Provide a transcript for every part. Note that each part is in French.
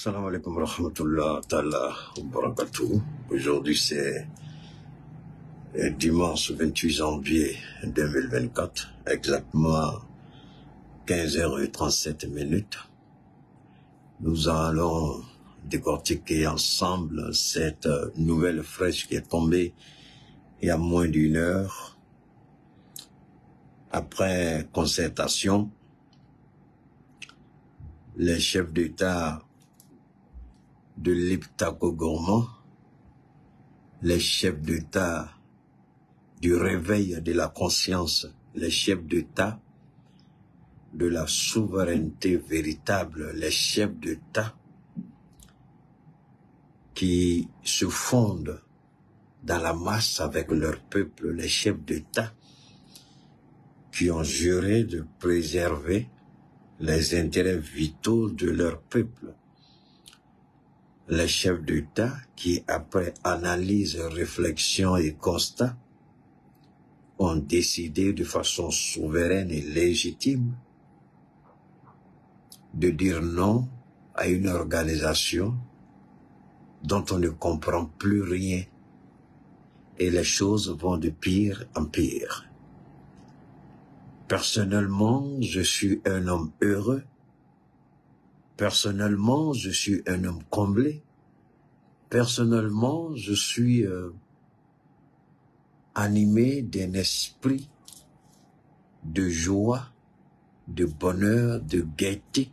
Salam alaikum wa rahmatullah ta'ala wa barakatuh. Aujourd'hui c'est dimanche 28 janvier 2024, exactement 15h37. Nous allons décortiquer ensemble cette nouvelle fraîche qui est tombée il y a moins d'une heure. Après concertation, les chefs d'État de l'Iptako-Gourmand, les chefs d'État du réveil de la conscience, les chefs d'État de la souveraineté véritable, les chefs d'État qui se fondent dans la masse avec leur peuple, les chefs d'État qui ont juré de préserver les intérêts vitaux de leur peuple. Les chefs d'État qui, après analyse, réflexion et constat, ont décidé de façon souveraine et légitime de dire non à une organisation dont on ne comprend plus rien et les choses vont de pire en pire. Personnellement, je suis un homme heureux. Personnellement, je suis un homme comblé. Personnellement, je suis animé d'un esprit de joie, de bonheur, de gaieté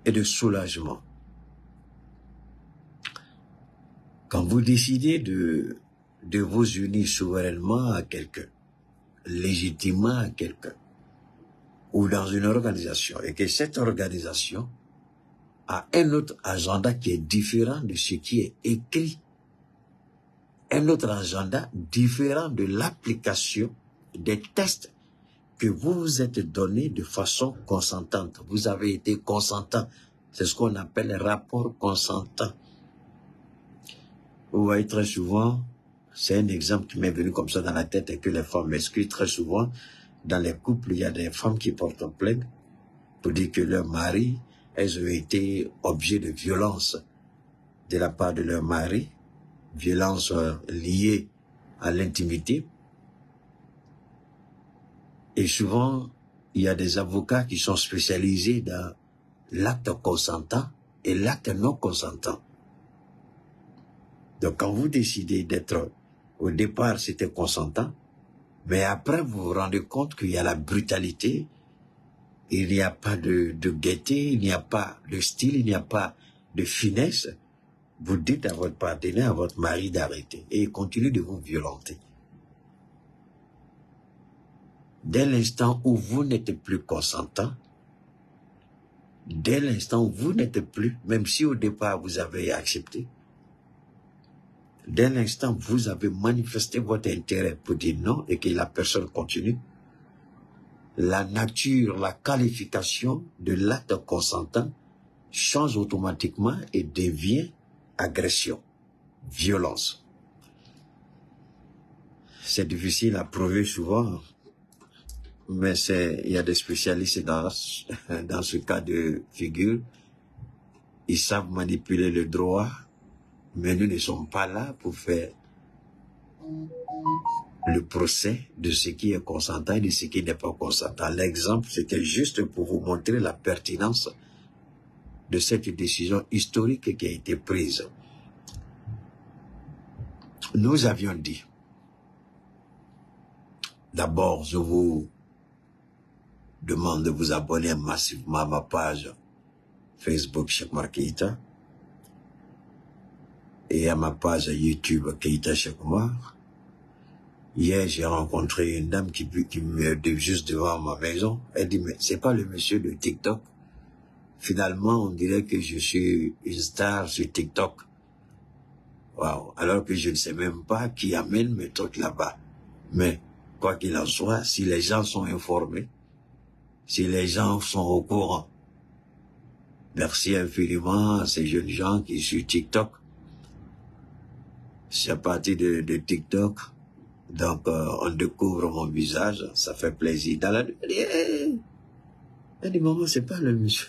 et de soulagement. Quand vous décidez de vous unir souverainement à quelqu'un, légitimement à quelqu'un, ou dans une organisation, et que cette organisation a un autre agenda qui est différent de ce qui est écrit, un autre agenda différent de l'application des tests que vous vous êtes donné de façon consentante. Vous avez été consentant. C'est ce qu'on appelle rapport consentant. Vous voyez très souvent, c'est un exemple qui m'est venu comme ça dans la tête et que les femmes m'excusent très souvent. Dans les couples, il y a des femmes qui portent plainte pour dire que leur mari, elles ont été objets de violence de la part de leur mari, violence liée à l'intimité. Et souvent, il y a des avocats qui sont spécialisés dans l'acte consentant et l'acte non consentant. Donc quand vous décidez d'être, au départ c'était consentant, mais après vous vous rendez compte qu'il y a la brutalité, il n'y a pas de gaieté, il n'y a pas de style, il n'y a pas de finesse, vous dites à votre partenaire, à votre mari d'arrêter et il continue de vous violenter. Dès l'instant où vous n'êtes plus consentant, dès l'instant où vous n'êtes plus, même si au départ vous avez accepté, dès l'instant où vous avez manifesté votre intérêt pour dire non et que la personne continue, la nature, la qualification de l'acte consentant change automatiquement et devient agression, violence. C'est difficile à prouver souvent, mais il y a des spécialistes dans ce cas de figure. Ils savent manipuler le droit, mais nous ne sommes pas là pour faire le procès de ce qui est consentant et de ce qui n'est pas consentant. L'exemple, c'était juste pour vous montrer la pertinence de cette décision historique qui a été prise. Nous avions dit, d'abord, je vous demande de vous abonner massivement à ma page Facebook Cheikh Oumar Keïta et à ma page YouTube Keïta Cheikh Oumar. Hier, j'ai rencontré une dame qui me dit juste devant ma maison. Elle dit, mais c'est pas le monsieur de TikTok. Finalement, on dirait que je suis une star sur TikTok. Waouh. Alors que je ne sais même pas qui amène mes trucs là-bas. Mais, quoi qu'il en soit, si les gens sont informés, si les gens sont au courant, merci infiniment à ces jeunes gens qui sont sur TikTok. C'est à partir de TikTok. Donc, on découvre mon visage, ça fait plaisir. Dans la nuit, elle dit, maman, c'est pas le monsieur.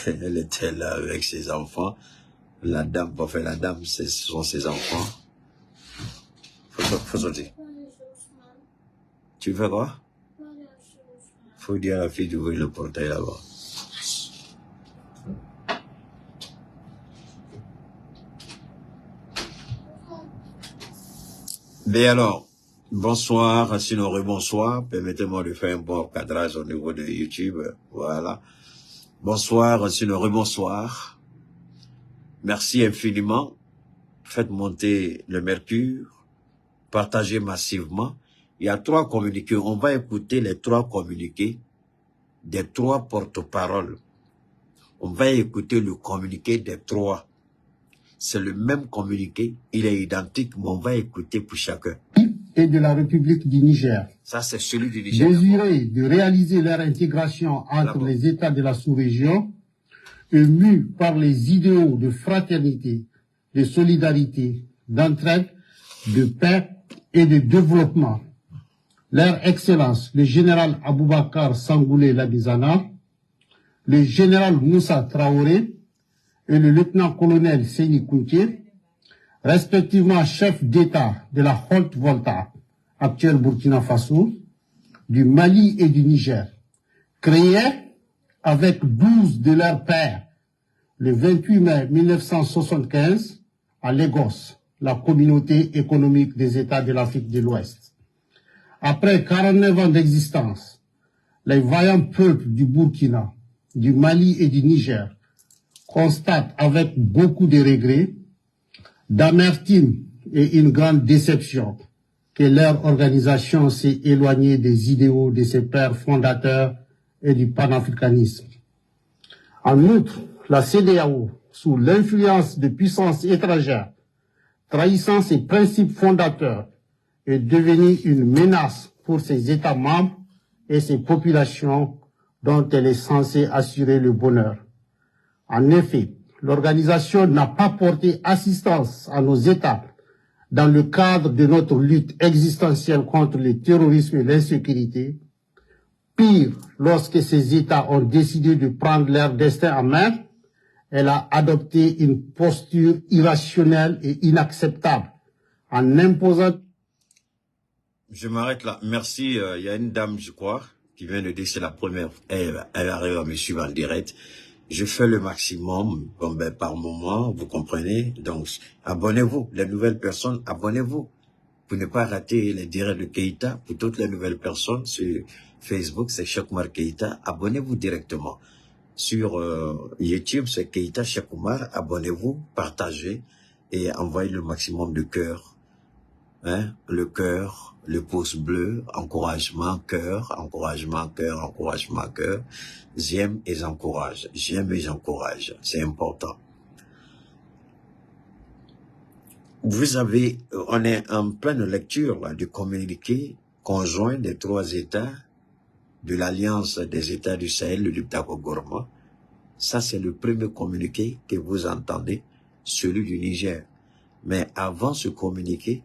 Elle était là avec ses enfants. La dame, enfin la dame, ce sont ses enfants. Faut sortir. Tu fais quoi? Faut dire à la fille d'ouvrir le portail là-bas. Mais alors, bonsoir, sinon rebonsoir. Permettez-moi de faire un bon cadrage au niveau de YouTube. Voilà. Bonsoir, sinon rebonsoir. Merci infiniment. Faites monter le mercure. Partagez massivement. Il y a 3 communiqués. On va écouter les 3 communiqués des 3 porte-paroles. On va écouter le communiqué des 3. C'est le même communiqué, il est identique, mais on va écouter pour chacun. Et de la République du Niger. Ça, c'est celui du Niger. Désirer de réaliser leur intégration entre les États de la sous-région, émus par les idéaux de fraternité, de solidarité, d'entraide, de paix et de développement. Leur Excellence, le général Aboubakar Sangoulé Labizana, le général Moussa Traoré, et le lieutenant-colonel Séni Kounké, respectivement chef d'État de la Haute-Volta, actuelle Burkina Faso, du Mali et du Niger, créés avec 12 de leurs pairs le 28 mai 1975 à Lagos, la communauté économique des États de l'Afrique de l'Ouest. Après 49 ans d'existence, les vaillants peuples du Burkina, du Mali et du Niger constate avec beaucoup de regrets, d'amertume et une grande déception que leur organisation s'est éloignée des idéaux de ses pères fondateurs et du panafricanisme. En outre, la CEDEAO, sous l'influence de puissances étrangères, trahissant ses principes fondateurs, est devenue une menace pour ses États membres et ses populations dont elle est censée assurer le bonheur. En effet, l'organisation n'a pas porté assistance à nos États dans le cadre de notre lutte existentielle contre le terrorisme et l'insécurité. Pire, lorsque ces États ont décidé de prendre leur destin en main, elle a adopté une posture irrationnelle et inacceptable en imposant... Je m'arrête là. Merci. Il y a une dame, je crois, qui vient de dire que c'est la première. Elle arrive à me suivre en direct. Je fais le maximum par moment, vous comprenez. Donc, abonnez-vous. Les nouvelles personnes, abonnez-vous. Pour ne pas rater les directs de Keïta. Pour toutes les nouvelles personnes, sur Facebook, c'est Cheikh Oumar Keïta. Abonnez-vous directement. Sur YouTube, c'est Keïta Cheikh Oumar. Abonnez-vous, partagez et envoyez le maximum de cœur. Hein? Le cœur, le pouce bleu, encouragement, cœur, encouragement, cœur, encouragement, cœur. J'aime et j'encourage. J'aime et j'encourage. C'est important. Vous avez, on est en pleine lecture là, du communiqué conjoint des 3 États de l'Alliance des États du Sahel, le Liptako Gourma. Ça, c'est le premier communiqué que vous entendez, celui du Niger. Mais avant ce communiqué,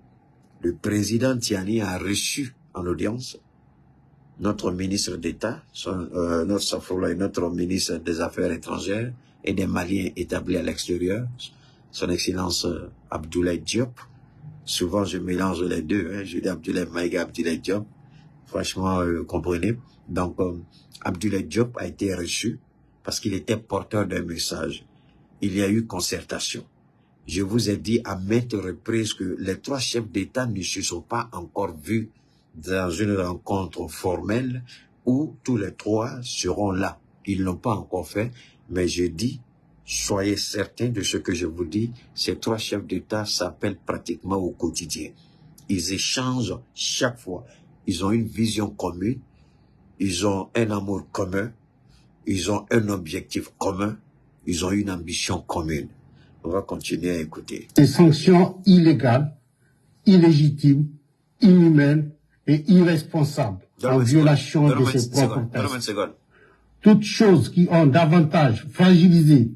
le président Tiani a reçu en audience notre ministre d'État, notre ministre des Affaires étrangères et des Maliens établis à l'extérieur, son Excellence Abdoulaye Diop. Souvent, je mélange les deux. Hein. Je dis Abdoulaye Maïga, Abdoulaye Diop. Franchement, comprenez. Donc, Abdoulaye Diop a été reçu parce qu'il était porteur d'un message. Il y a eu concertation. Je vous ai dit à maintes reprises que les 3 chefs d'État ne se sont pas encore vus dans une rencontre formelle où tous les 3 seront là. Ils l'ont pas encore fait, mais je dis, soyez certains de ce que je vous dis, ces 3 chefs d'État s'appellent pratiquement au quotidien. Ils échangent chaque fois. Ils ont une vision commune, ils ont un amour commun, ils ont un objectif commun, ils ont une ambition commune. On va continuer à écouter. Des sanctions illégales, illégitimes, inhumaines et irresponsables en violation de ses propres textes. Toutes choses qui ont davantage fragilisé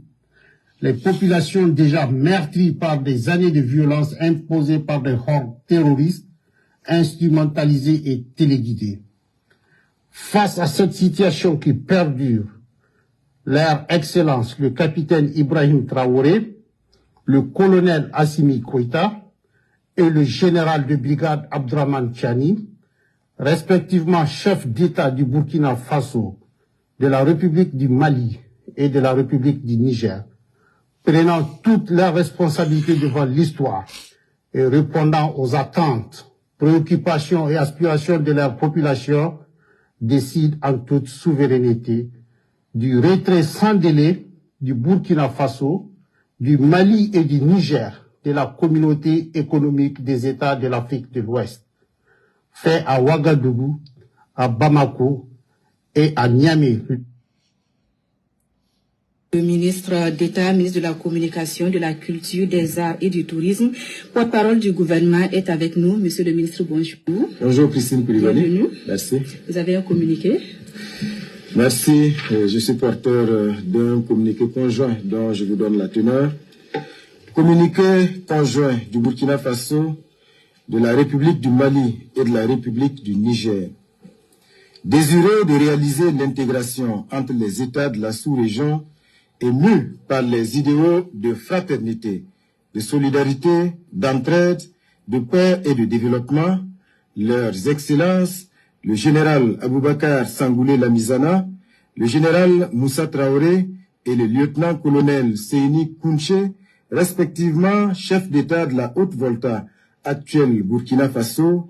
les populations déjà meurtries par des années de violence imposées par des hordes terroristes, instrumentalisées et téléguidées. Face à cette situation qui perdure, leur Excellence le capitaine Ibrahim Traoré, le colonel Assimi Goïta et le général de brigade Abdraman Tchani, respectivement chef d'État du Burkina Faso, de la République du Mali et de la République du Niger, prenant toutes leurs responsabilités devant l'histoire et répondant aux attentes, préoccupations et aspirations de leur population, décident en toute souveraineté du retrait sans délai du Burkina Faso, du Mali et du Niger de la communauté économique des États de l'Afrique de l'Ouest, fait à Ouagadougou, à Bamako et à Niamey. Le ministre d'État, ministre de la Communication, de la Culture, des Arts et du Tourisme, porte-parole du gouvernement, est avec nous. Monsieur le ministre, bonjour. Bonjour Christine Koulibaly. Bienvenue. Merci. Vous avez un communiqué. Merci. Je suis porteur d'un communiqué conjoint dont je vous donne la teneur. Communiqué conjoint du Burkina Faso, de la République du Mali et de la République du Niger. Désireux de réaliser l'intégration entre les États de la sous-région et mus par les idéaux de fraternité, de solidarité, d'entraide, de paix et de développement, leurs excellences, le général Aboubakar Sangoulé Lamizana, le général Moussa Traoré et le lieutenant-colonel Seyni Kounché, respectivement chef d'État de la Haute-Volta, actuelle Burkina Faso,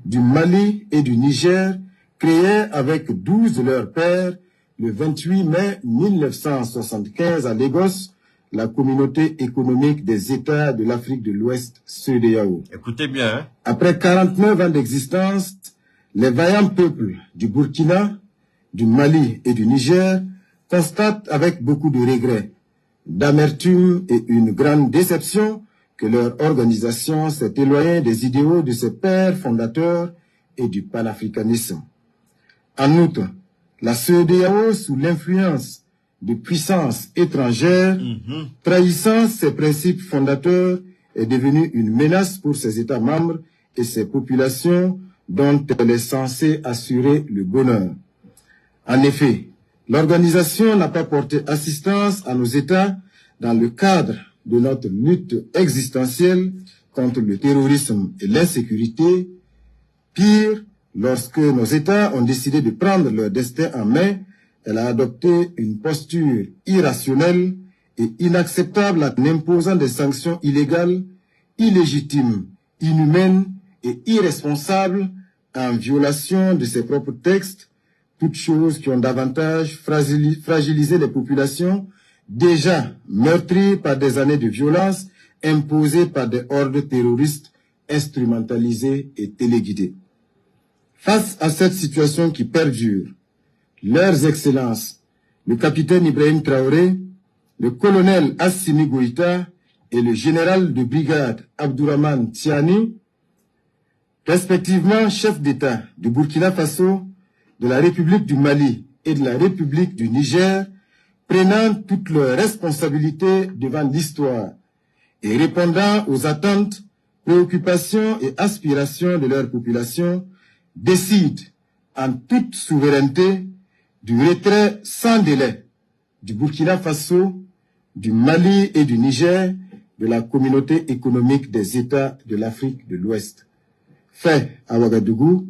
du Mali et du Niger, créés avec 12 de leurs pairs le 28 mai 1975 à Lagos, la communauté économique des États de l'Afrique de l'Ouest, CEDEAO. Écoutez bien, hein? Après 49 ans d'existence, les vaillants peuples du Burkina, du Mali et du Niger constatent avec beaucoup de regrets, d'amertume et une grande déception que leur organisation s'est éloignée des idéaux de ses pères fondateurs et du panafricanisme. En outre, la CEDEAO, sous l'influence de puissances étrangères, trahissant ses principes fondateurs, est devenue une menace pour ses États membres et ses populations dont elle est censée assurer le bonheur. En effet, l'organisation n'a pas porté assistance à nos États dans le cadre de notre lutte existentielle contre le terrorisme et l'insécurité. Pire, lorsque nos États ont décidé de prendre leur destin en main, elle a adopté une posture irrationnelle et inacceptable en imposant des sanctions illégales, illégitimes, inhumaines et irresponsables en violation de ses propres textes, toutes choses qui ont davantage fragilisé les populations déjà meurtries par des années de violence imposées par des hordes terroristes instrumentalisées et téléguidées. Face à cette situation qui perdure, leurs excellences, le capitaine Ibrahim Traoré, le colonel Assimi Goïta et le général de brigade Abdourahmane Tiani, respectivement chef d'État du Burkina Faso, de la République du Mali et de la République du Niger, prenant toutes leurs responsabilités devant l'histoire et répondant aux attentes, préoccupations et aspirations de leur population, décident en toute souveraineté du retrait sans délai du Burkina Faso, du Mali et du Niger de la communauté économique des États de l'Afrique de l'Ouest. Fait à Ouagadougou,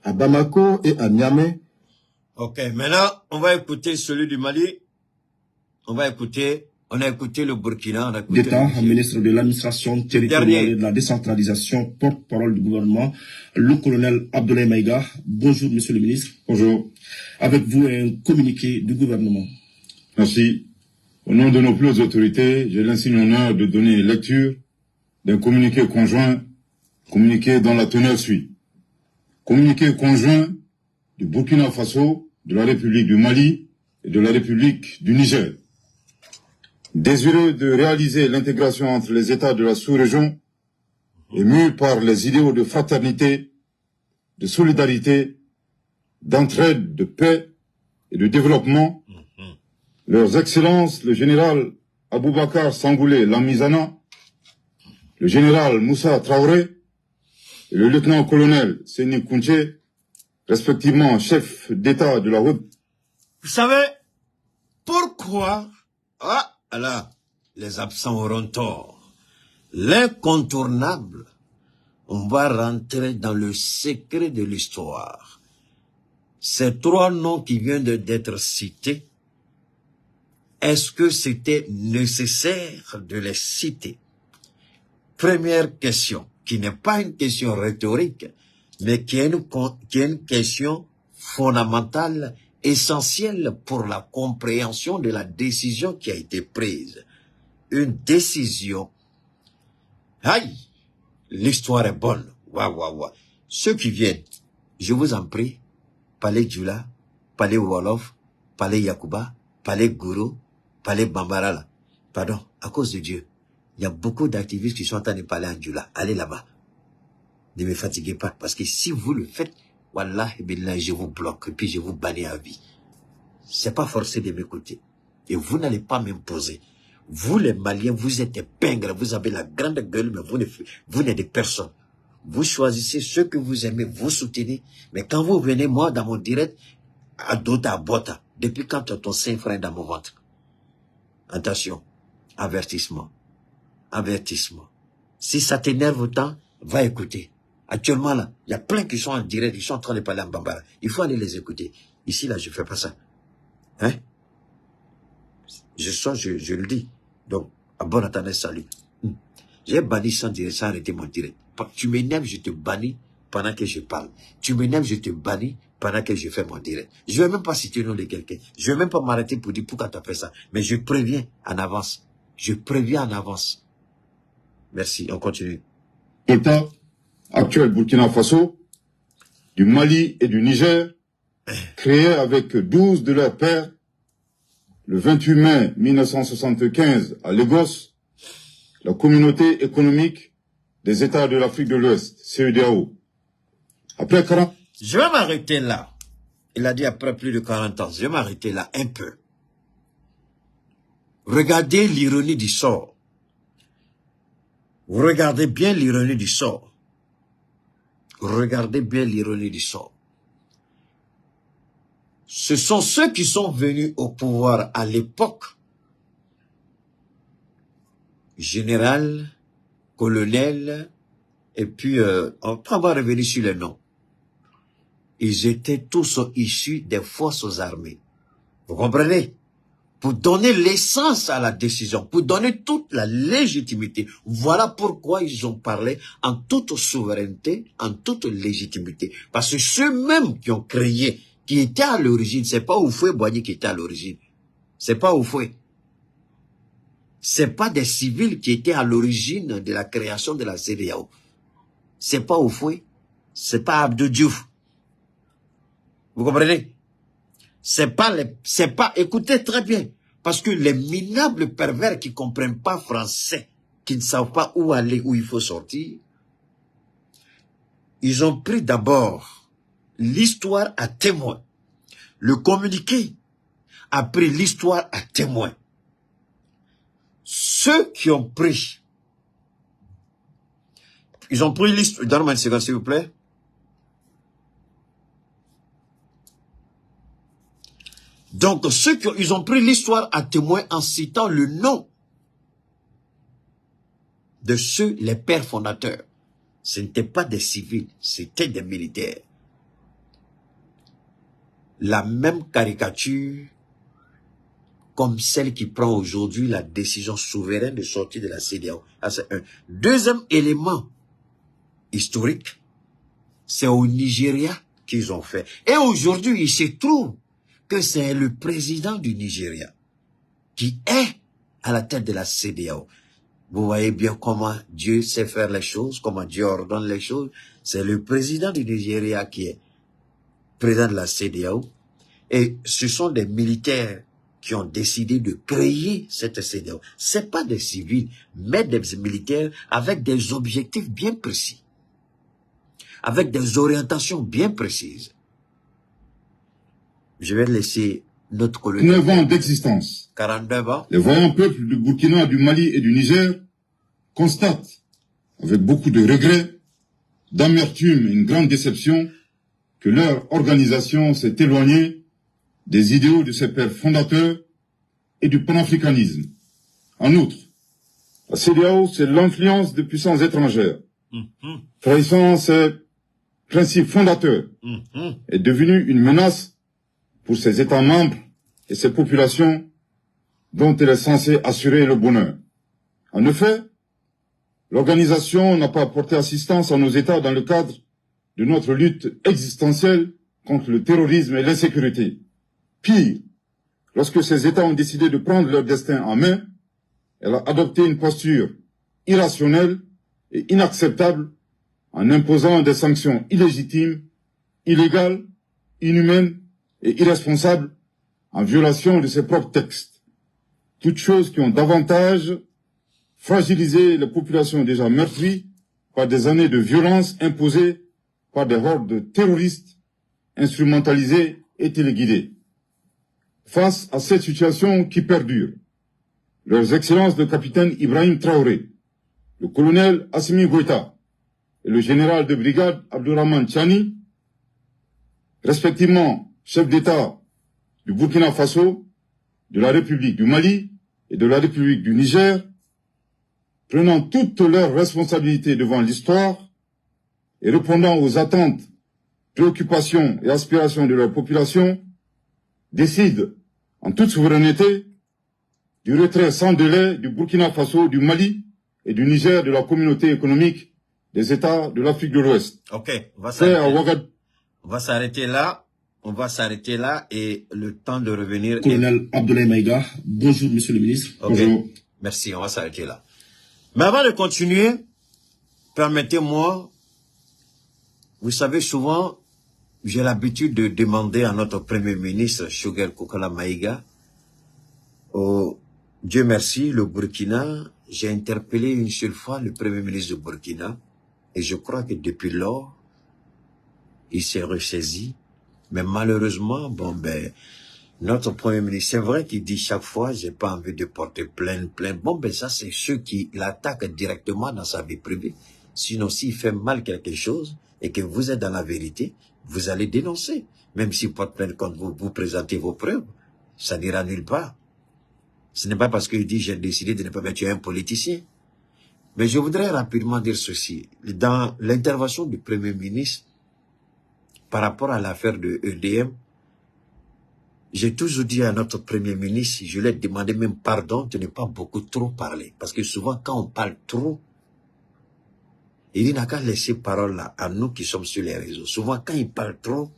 à Bamako et à Niamey. Ok, maintenant, on va écouter celui du Mali. On a écouté le Burkina. D'État, ministre de l'administration territoriale et de la décentralisation, porte-parole du gouvernement, le colonel Abdoulaye Maïga. Bonjour, monsieur le ministre. Bonjour. Avec vous, un communiqué du gouvernement. Merci. Au nom de nos plus hautes autorités, j'ai l'insigne honneur de donner lecture d'un communiqué conjoint, communiqué dont la teneur suit. Communiqué conjoint du Burkina Faso, de la République du Mali et de la République du Niger. Désireux de réaliser l'intégration entre les États de la sous-région et mû par les idéaux de fraternité, de solidarité, d'entraide, de paix et de développement, leurs excellences, le général Aboubakar Sangoulé Lamizana, le général Moussa Traoré et le lieutenant-colonel Seyni Kounché, respectivement chef d'État de la Haute. Vous savez, pourquoi croire, ah, là, les absents auront tort. L'incontournable, on va rentrer dans le secret de l'histoire. Ces trois noms qui viennent d'être cités, est-ce que c'était nécessaire de les citer? Première question, qui n'est pas une question rhétorique, mais qui est une question fondamentale, essentielle pour la compréhension de la décision qui a été prise. Une décision. Aïe, l'histoire est bonne. Waouh, waouh, waouh. Ceux qui viennent, je vous en prie, parlez Djoula, parlez Wolof, parlez Yakuba, parlez Gourou, parlez Bambarala. Pardon, à cause de Dieu. Il y a beaucoup d'activistes qui sont en train de parler en Djoula. Allez là-bas. Ne me fatiguez pas, parce que si vous le faites, Wallah, je vous bloque, et puis je vous bannis à vie. C'est pas forcé de m'écouter. Et vous n'allez pas m'imposer. Vous, les Maliens, vous êtes des pingres, vous avez la grande gueule, mais vous n'êtes des personnes. Vous choisissez ceux que vous aimez, vous soutenez. Mais quand vous venez, moi, dans mon direct, à Dota, à Bota, depuis quand ton sein frein dans mon ventre? Attention, avertissement. Avertissement. Si ça t'énerve autant, va écouter. Actuellement, là, il y a plein qui sont en direct, ils sont en train de parler en Bambara. Il faut aller les écouter. Ici, là, je fais pas ça. Hein? Je le dis. Donc, à bon entendeur, salut. J'ai banni sans arrêter mon direct. Tu m'énerves, je te bannis pendant que je parle. Tu m'énerves, je te bannis pendant que je fais mon direct. Je vais même pas citer le nom de quelqu'un. Je vais même pas m'arrêter pour dire pourquoi tu as fait ça. Mais je préviens en avance. Je préviens en avance. Merci, on continue. État actuel Burkina Faso, du Mali et du Niger, créé avec 12 de leurs pères, le 28 mai 1975 à Lagos, la communauté économique des États de l'Afrique de l'Ouest, CEDEAO. Après 40... Je vais m'arrêter là. Il a dit après plus de 40 ans. Je vais m'arrêter là un peu. Regardez l'ironie du sort. Regardez bien l'ironie du sort. Regardez bien l'ironie du sort. Ce sont ceux qui sont venus au pouvoir à l'époque. Général, colonel, et puis on va revenir sur les noms. Ils étaient tous issus des forces armées. Vous comprenez? Pour donner l'essence à la décision, pour donner toute la légitimité. Voilà pourquoi ils ont parlé en toute souveraineté, en toute légitimité. Parce que ceux-mêmes qui ont créé, qui étaient à l'origine, c'est pas Oufoué Boigny qui était à l'origine. C'est pas Oufoué. C'est pas des civils qui étaient à l'origine de la création de la CEDEAO. C'est pas Oufoué. C'est pas Abdou Diouf. Vous comprenez? Écoutez très bien, parce que les minables pervers qui comprennent pas français, qui ne savent pas où aller, où il faut sortir, ils ont pris d'abord l'histoire à témoin. Le communiqué a pris l'histoire à témoin. Ceux qui ont pris, ils ont pris l'histoire, donne-moi une seconde s'il vous plaît. Donc, ils ont pris l'histoire à témoin en citant le nom de ceux, les pères fondateurs. Ce n'étaient pas des civils, c'était des militaires. La même caricature comme celle qui prend aujourd'hui la décision souveraine de sortir de la CEDEAO. C'est un. Deuxième élément historique, c'est au Nigeria qu'ils ont fait. Et aujourd'hui, il se trouve que c'est le président du Nigeria qui est à la tête de la CEDEAO. Vous voyez bien comment Dieu sait faire les choses, comment Dieu ordonne les choses. C'est le président du Nigeria qui est président de la CEDEAO. Et ce sont des militaires qui ont décidé de créer cette CEDEAO. C'est pas des civils, mais des militaires avec des objectifs bien précis, avec des orientations bien précises. Je vais laisser notre collègue. 9 ans d'existence. 49 ans. Les voyants peuples du Burkina, du Mali et du Niger constatent, avec beaucoup de regrets, d'amertume et une grande déception, que leur organisation s'est éloignée des idéaux de ses pères fondateurs et du panafricanisme. En outre, la CEDEAO, c'est l'influence de puissances étrangères. Trahissant ses principes fondateurs, est devenue une menace pour ses États membres et ses populations dont elle est censée assurer le bonheur. En effet, l'organisation n'a pas apporté assistance à nos États dans le cadre de notre lutte existentielle contre le terrorisme et l'insécurité. Pire, lorsque ces États ont décidé de prendre leur destin en main, elle a adopté une posture irrationnelle et inacceptable en imposant des sanctions illégitimes, illégales, inhumaines et irresponsables en violation de ses propres textes. Toutes choses qui ont davantage fragilisé les populations déjà meurtries par des années de violence imposées par des hordes terroristes instrumentalisées et téléguidées. Face à cette situation qui perdure, leurs excellences le capitaine Ibrahim Traoré, le colonel Assimi Goïta et le général de brigade Abdourahmane Tchani, respectivement chef d'État du Burkina Faso, de la République du Mali et de la République du Niger, prenant toutes leurs responsabilités devant l'histoire et répondant aux attentes, préoccupations et aspirations de leur population, décident, en toute souveraineté, du retrait sans délai du Burkina Faso, du Mali et du Niger de la communauté économique des États de l'Afrique de l'Ouest. Ok, on va s'arrêter là. On va s'arrêter là et le temps de revenir... Colonel Abdoulaye Maïga, bonjour Monsieur le Ministre. Okay. Bonjour. Merci, on va s'arrêter là. Mais avant de continuer, permettez-moi, vous savez souvent, j'ai l'habitude de demander à notre Premier ministre, Choguel Kokala Maïga, Dieu merci, le Burkina, j'ai interpellé une seule fois le Premier ministre du Burkina, et je crois que depuis lors, il s'est ressaisi. Mais malheureusement, notre Premier ministre, c'est vrai qu'il dit chaque fois, j'ai pas envie de porter plainte. Ça, c'est ceux qui l'attaquent directement dans sa vie privée. Sinon, s'il fait mal quelque chose, et que vous êtes dans la vérité, vous allez dénoncer. Même s'il porte plainte quand vous présentez vos preuves, ça n'ira nulle part. Ce n'est pas parce qu'il dit, j'ai décidé de ne pas tuer un politicien. Mais je voudrais rapidement dire ceci. Dans l'intervention du Premier ministre, par rapport à l'affaire de EDM, j'ai toujours dit à notre Premier ministre, je lui ai demandé même pardon de ne pas beaucoup trop parler. Parce que souvent, quand on parle trop, il n'a qu'à laisser parole là à nous qui sommes sur les réseaux. Souvent, quand il parle trop,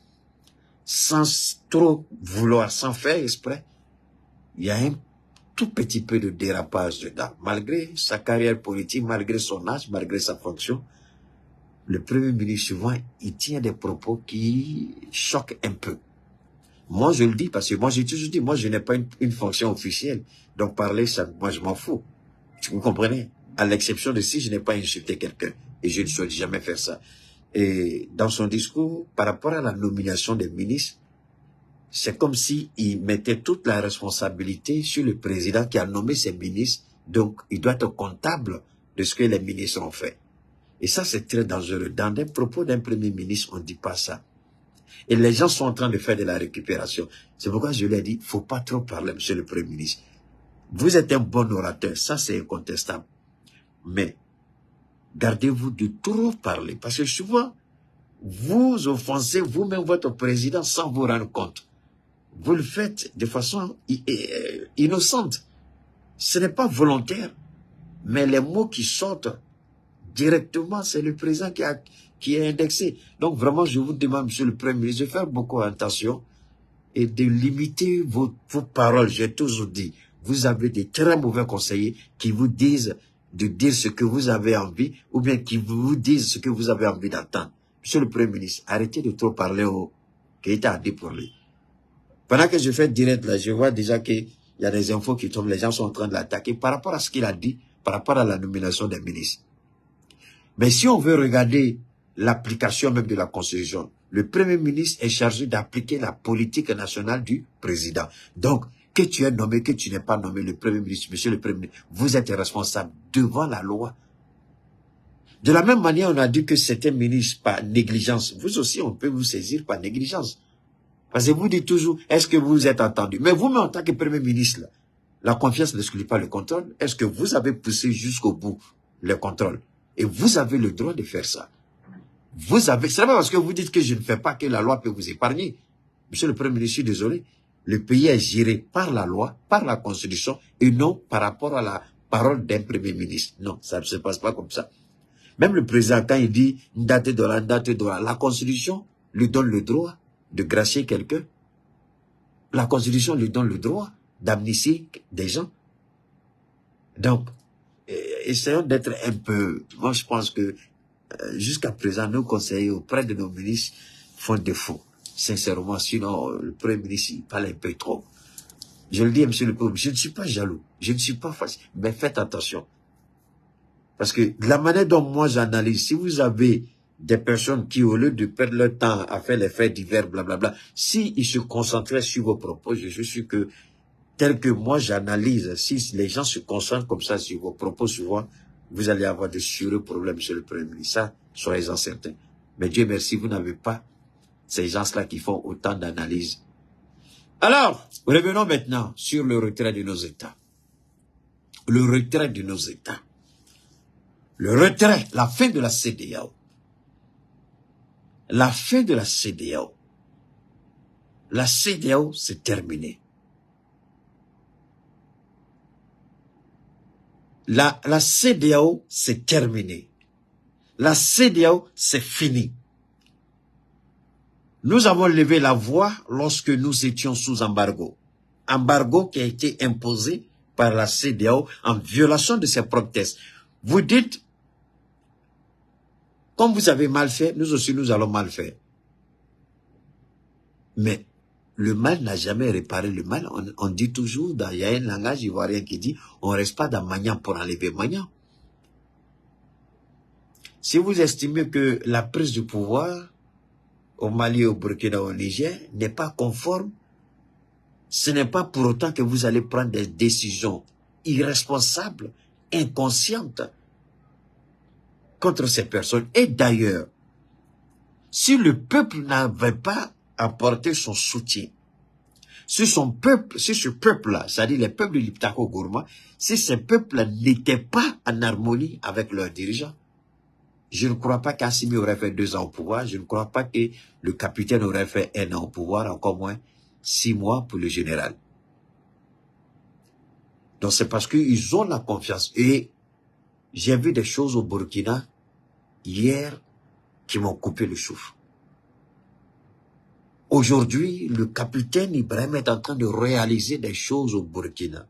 sans trop vouloir, sans faire exprès, il y a un tout petit peu de dérapage dedans. Malgré sa carrière politique, malgré son âge, malgré sa fonction, le Premier ministre, souvent, il tient des propos qui choquent un peu. Moi, je le dis parce que moi, j'ai toujours dit, moi, je n'ai pas une fonction officielle. Donc, parler, ça, moi, je m'en fous. Vous comprenez? À l'exception de si je n'ai pas insulté quelqu'un. Et je ne souhaite jamais faire ça. Et dans son discours, par rapport à la nomination des ministres, c'est comme si il mettait toute la responsabilité sur le président qui a nommé ses ministres. Donc, il doit être comptable de ce que les ministres ont fait. Et ça, c'est très dangereux. Dans des propos d'un Premier ministre, on ne dit pas ça. Et les gens sont en train de faire de la récupération. C'est pourquoi je lui ai dit, il ne faut pas trop parler, monsieur le Premier ministre. Vous êtes un bon orateur, ça c'est incontestable. Mais, gardez-vous de trop parler. Parce que souvent, vous offensez vous-même votre président sans vous rendre compte. Vous le faites de façon innocente. Ce n'est pas volontaire. Mais les mots qui sortent directement, c'est le président qui est indexé. Donc vraiment, je vous demande, monsieur le Premier ministre, de faire beaucoup attention et de limiter vos paroles. J'ai toujours dit, vous avez des très mauvais conseillers qui vous disent de dire ce que vous avez envie ou bien qui vous disent ce que vous avez envie d'entendre. Monsieur le Premier ministre, arrêtez de trop parler au Keïta a dit pour lui. Pendant que je fais direct là, je vois déjà qu'il y a des infos qui tombent, les gens sont en train de l'attaquer par rapport à ce qu'il a dit, par rapport à la nomination des ministres. Mais si on veut regarder l'application même de la Constitution, le Premier ministre est chargé d'appliquer la politique nationale du président. Donc, que tu es nommé, que tu n'es pas nommé, le Premier ministre, monsieur le Premier ministre, vous êtes responsable devant la loi. De la même manière, on a dit que c'était ministre par négligence. Vous aussi, on peut vous saisir par négligence. Parce que vous dites toujours, est-ce que vous êtes entendu? Mais vous-même, en tant que Premier ministre, là, La confiance n'exclut pas le contrôle. Est-ce que vous avez poussé jusqu'au bout le contrôle? Et vous avez le droit de faire ça. Vous avez, c'est pas parce que vous dites que je ne fais pas que la loi peut vous épargner. Monsieur le Premier ministre, je suis désolé. Le pays est géré par la loi, par la Constitution, et non par rapport à la parole d'un Premier ministre. Non, ça ne se passe pas comme ça. Même le président, quand il dit « date de la Constitution lui donne le droit de gracier quelqu'un. La Constitution lui donne le droit d'amnistier des gens. Donc, essayons d'être un peu... Moi, je pense que jusqu'à présent, nos conseillers auprès de nos ministres font défaut. Sincèrement, sinon, le Premier ministre, il parle un peu trop. Je le dis, monsieur le Premier, je ne suis pas jaloux, je ne suis pas facile, mais faites attention. Parce que la manière dont moi j'analyse, si vous avez des personnes qui, au lieu de perdre leur temps à faire les faits divers, blablabla, s'ils se concentraient sur vos propos, je suis sûr que, tel que moi j'analyse, si les gens se concentrent comme ça sur vos propos, souvent, vous allez avoir de sérieux problèmes, monsieur le Premier ministre. Ça, soyez-en certains. Mais Dieu merci, vous n'avez pas ces gens-là qui font autant d'analyses. Alors, revenons maintenant sur le retrait de nos États. Le retrait de nos États. Le retrait, la fin de la CEDEAO. La fin de la CEDEAO. La CEDEAO, c'est terminé. La CEDEAO, c'est terminé. La CEDEAO, c'est fini. Nous avons levé la voix lorsque nous étions sous embargo. Embargo qui a été imposé par la CEDEAO en violation de ses propres tests. Vous dites, comme vous avez mal fait, nous aussi nous allons mal faire. Mais le mal n'a jamais réparé le mal. On dit toujours, il y a un langage ivoirien qui dit, on ne reste pas dans Magnan pour enlever Magnan. Si vous estimez que la prise du pouvoir au Mali, au Burkina, au Niger n'est pas conforme, ce n'est pas pour autant que vous allez prendre des décisions irresponsables, inconscientes contre ces personnes. Et d'ailleurs, si le peuple n'avait pas apporté son soutien, si ce peuple-là, c'est-à-dire les peuples de l'Iptako Gourma, si ces peuples-là n'étaient pas en harmonie avec leurs dirigeants, je ne crois pas qu'Assimi aurait fait 2 ans au pouvoir, je ne crois pas que le capitaine aurait fait 1 an au pouvoir, encore moins 6 mois pour le général. Donc c'est parce qu'ils ont la confiance. Et j'ai vu des choses au Burkina hier qui m'ont coupé le souffle. Aujourd'hui, le capitaine Ibrahim est en train de réaliser des choses au Burkina.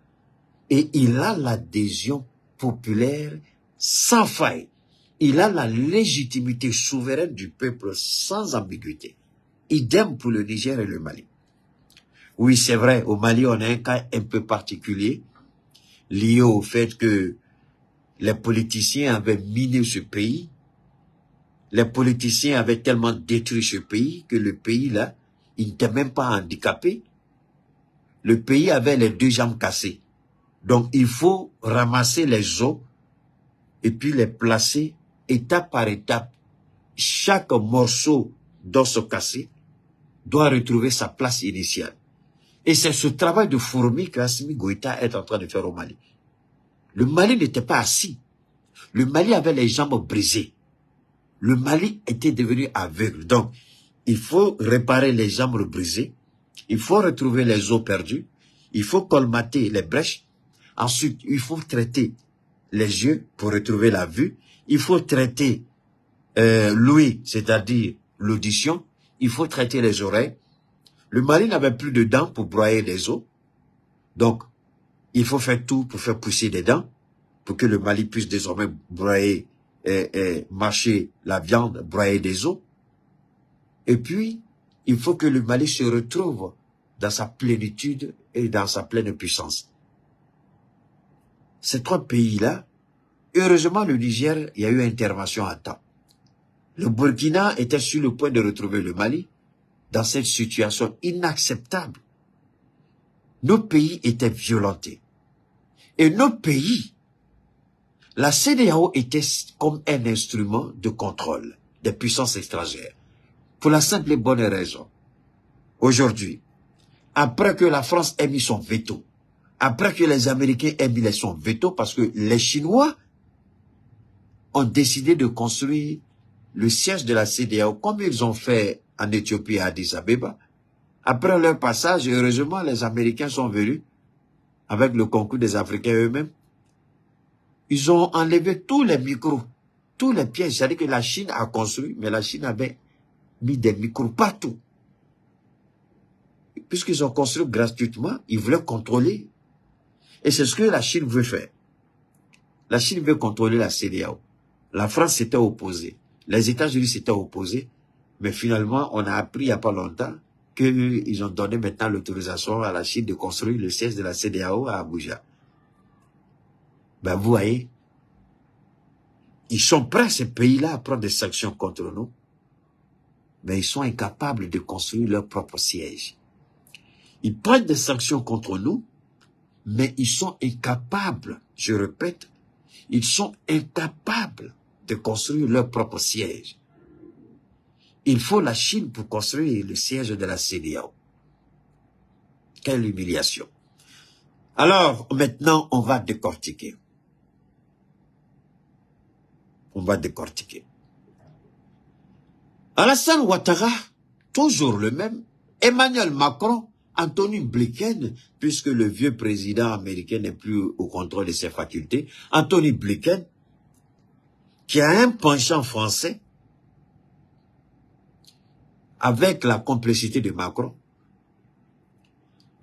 Et il a l'adhésion populaire sans faille. Il a la légitimité souveraine du peuple sans ambiguïté. Idem pour le Niger et le Mali. Oui, c'est vrai, au Mali, on a un cas un peu particulier, lié au fait que les politiciens avaient miné ce pays. Les politiciens avaient tellement détruit ce pays que le pays, là, il n'était même pas handicapé. Le pays avait les 2 jambes cassées. Donc, il faut ramasser les os et puis les placer étape par étape. Chaque morceau d'os cassé doit retrouver sa place initiale. Et c'est ce travail de fourmi qu'Assimi Goïta est en train de faire au Mali. Le Mali n'était pas assis. Le Mali avait les jambes brisées. Le Mali était devenu aveugle. Donc, il faut réparer les jambes brisées. Il faut retrouver les os perdus. Il faut colmater les brèches. Ensuite, il faut traiter les yeux pour retrouver la vue. Il faut traiter l'ouïe, c'est-à-dire l'audition. Il faut traiter les oreilles. Le Mali n'avait plus de dents pour broyer les os. Donc, il faut faire tout pour faire pousser des dents, pour que le Mali puisse désormais broyer et mâcher la viande, broyer des os. Et puis, il faut que le Mali se retrouve dans sa plénitude et dans sa pleine puissance. Ces 3 pays-là, heureusement le Niger, il y a eu intervention à temps. Le Burkina était sur le point de retrouver le Mali dans cette situation inacceptable. Nos pays étaient violentés. Et nos pays, la CEDEAO était comme un instrument de contrôle des puissances étrangères. Pour la simple et bonne raison. Aujourd'hui, après que la France ait mis son veto, après que les Américains aient mis son veto, parce que les Chinois ont décidé de construire le siège de la CEDEAO, comme ils ont fait en Éthiopie à Addis Abeba. Après leur passage, heureusement, les Américains sont venus, avec le concours des Africains eux-mêmes. Ils ont enlevé tous les micros, tous les pièges. C'est-à-dire que la Chine a construit, mais la Chine avait mis des micros partout. Puisqu'ils ont construit gratuitement, ils voulaient contrôler. Et c'est ce que la Chine veut faire. La Chine veut contrôler la CEDEAO. La France s'était opposée. Les États-Unis s'étaient opposés. Mais finalement, on a appris il n'y a pas longtemps qu'ils ont donné maintenant l'autorisation à la Chine de construire le siège de la CEDEAO à Abuja. Ben, vous voyez, ils sont prêts, ces pays-là, à prendre des sanctions contre nous. Mais ils sont incapables de construire leur propre siège. Ils prennent des sanctions contre nous, mais ils sont incapables, je répète, ils sont incapables de construire leur propre siège. Il faut la Chine pour construire le siège de la CEDEAO. Quelle humiliation. Alors, maintenant, on va décortiquer. On va décortiquer. Alassane Ouattara, toujours le même, Emmanuel Macron, Anthony Blinken, puisque le vieux président américain n'est plus au contrôle de ses facultés, Anthony Blinken, qui a un penchant français, avec la complicité de Macron,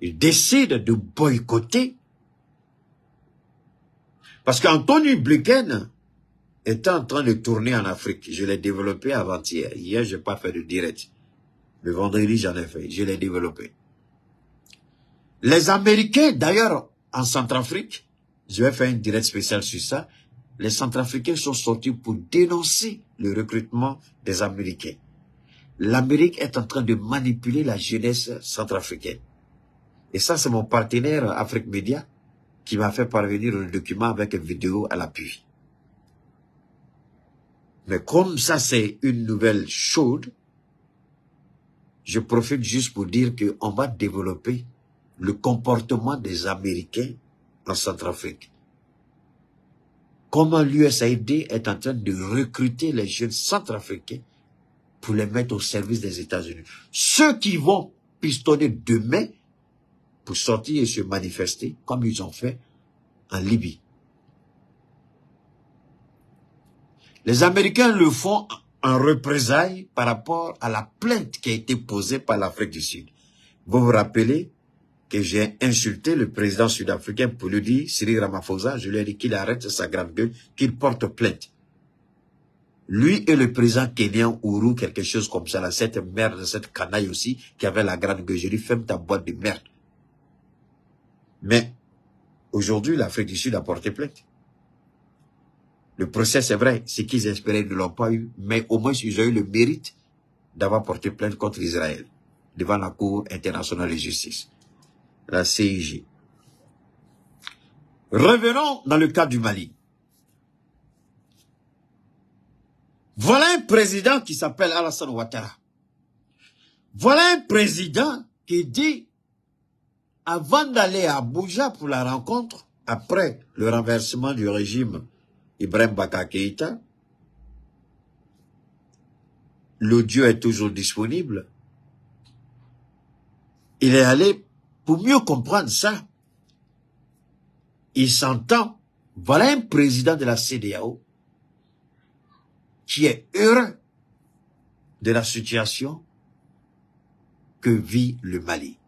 il décide de boycotter, parce qu'Anthony Blinken était en train de tourner en Afrique. Je l'ai développé avant-hier. Hier, je n'ai pas fait de direct. Le vendredi, j'en ai fait. Je l'ai développé. Les Américains, d'ailleurs, en Centrafrique, je vais faire une direct spéciale sur ça, les Centrafricains sont sortis pour dénoncer le recrutement des Américains. L'Amérique est en train de manipuler la jeunesse centrafricaine. Et ça, c'est mon partenaire Afrique Média qui m'a fait parvenir le document avec une vidéo à l'appui. Mais comme ça, c'est une nouvelle chaude, je profite juste pour dire qu'on va développer le comportement des Américains en Centrafrique. Comment l'USAID est en train de recruter les jeunes centrafricains pour les mettre au service des États-Unis. Ceux qui vont pistonner demain pour sortir et se manifester comme ils ont fait en Libye. Les Américains le font en représailles par rapport à la plainte qui a été posée par l'Afrique du Sud. Vous vous rappelez que j'ai insulté le président sud-africain pour lui dire, Cyril Ramaphosa, je lui ai dit qu'il arrête sa grande gueule, qu'il porte plainte. Lui et le président kenyan Uhuru, quelque chose comme ça, là, cette merde, cette canaille aussi, qui avait la grande gueule, je lui dis, ferme ta boîte de merde. Mais, aujourd'hui, l'Afrique du Sud a porté plainte. Le procès, c'est vrai, ce qu'ils espéraient ne l'ont pas eu, mais au moins, ils ont eu le mérite d'avoir porté plainte contre Israël, devant la Cour internationale de justice, la CIJ. Revenons dans le cas du Mali. Voilà un président qui s'appelle Alassane Ouattara. Voilà un président qui dit, avant d'aller à Abuja pour la rencontre, après le renversement du régime Ibrahim Boubacar Keïta, l'audio est toujours disponible. Il est allé, pour mieux comprendre ça, il s'entend, voilà un président de la CEDEAO qui est heureux de la situation que vit le Mali.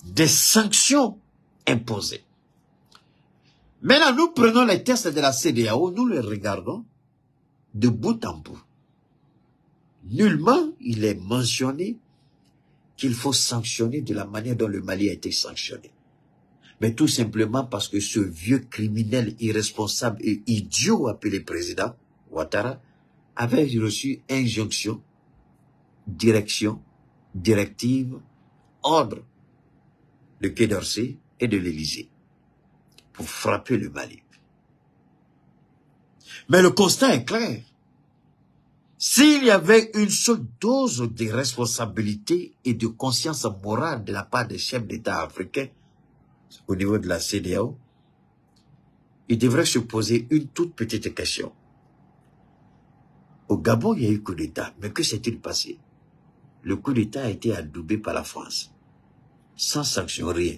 Des sanctions imposées. Maintenant, nous prenons les tests de la CEDEAO, nous les regardons de bout en bout. Nullement, il est mentionné qu'il faut sanctionner de la manière dont le Mali a été sanctionné. Mais tout simplement parce que ce vieux criminel irresponsable et idiot appelé président Ouattara avait reçu injonction, direction, directive, ordre de Quai d'Orsay et de l'Élysée pour frapper le Mali. Mais le constat est clair. S'il y avait une seule dose de responsabilité et de conscience morale de la part des chefs d'État africains, au niveau de la CEDEAO, il devrait se poser une toute petite question. Au Gabon, il y a eu coup d'État, mais que s'est-il passé? Le coup d'État a été adoubé par la France, sans sanction, rien.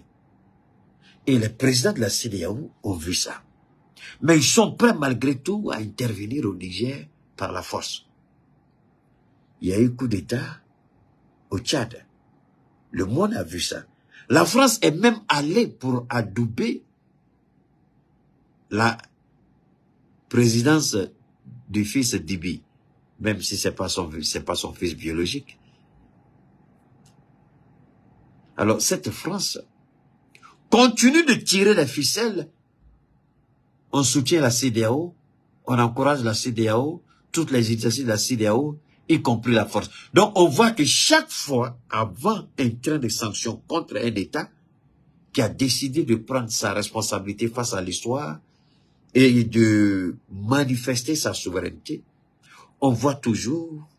Et les présidents de la CEDEAO ont vu ça. Mais ils sont prêts malgré tout à intervenir au Niger par la force. Il y a eu coup d'État au Tchad. Le monde a vu ça. La France est même allée pour adouber la présidence du fils d'Ibi, même si c'est pas son fils biologique. Alors cette France continue de tirer la ficelle. On soutient la CEDEAO, on encourage la CEDEAO, toutes les initiatives de la CEDEAO, y compris la force. Donc on voit que chaque fois, avant un train de sanctions contre un État qui a décidé de prendre sa responsabilité face à l'histoire et de manifester sa souveraineté, on voit toujours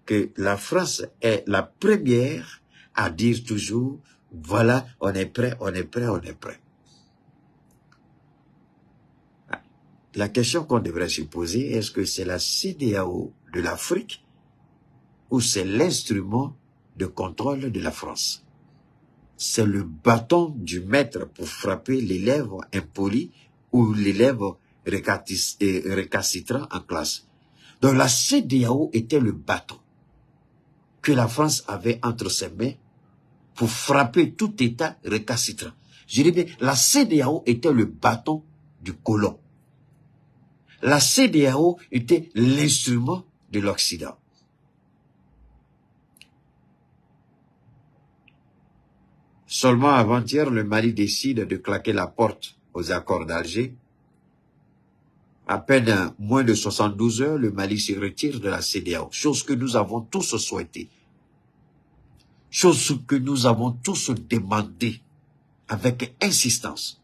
que la France est la première à dire toujours, voilà, on est prêt, on est prêt, on est prêt. La question qu'on devrait se poser, est-ce que c'est la CEDEAO de l'Afrique ou c'est l'instrument de contrôle de la France? C'est le bâton du maître pour frapper l'élève impoli ou l'élève récalcitrant en classe. Donc la CEDEAO était le bâton que la France avait entre ses mains pour frapper tout État récalcitrant. Je dis bien, la CEDEAO était le bâton du colon. La CEDEAO était l'instrument de l'Occident. Seulement avant-hier, le Mali décide de claquer la porte aux accords d'Alger. À peine moins de 72 heures, le Mali se retire de la CEDEAO, chose que nous avons tous souhaité. Chose que nous avons tous demandé avec insistance.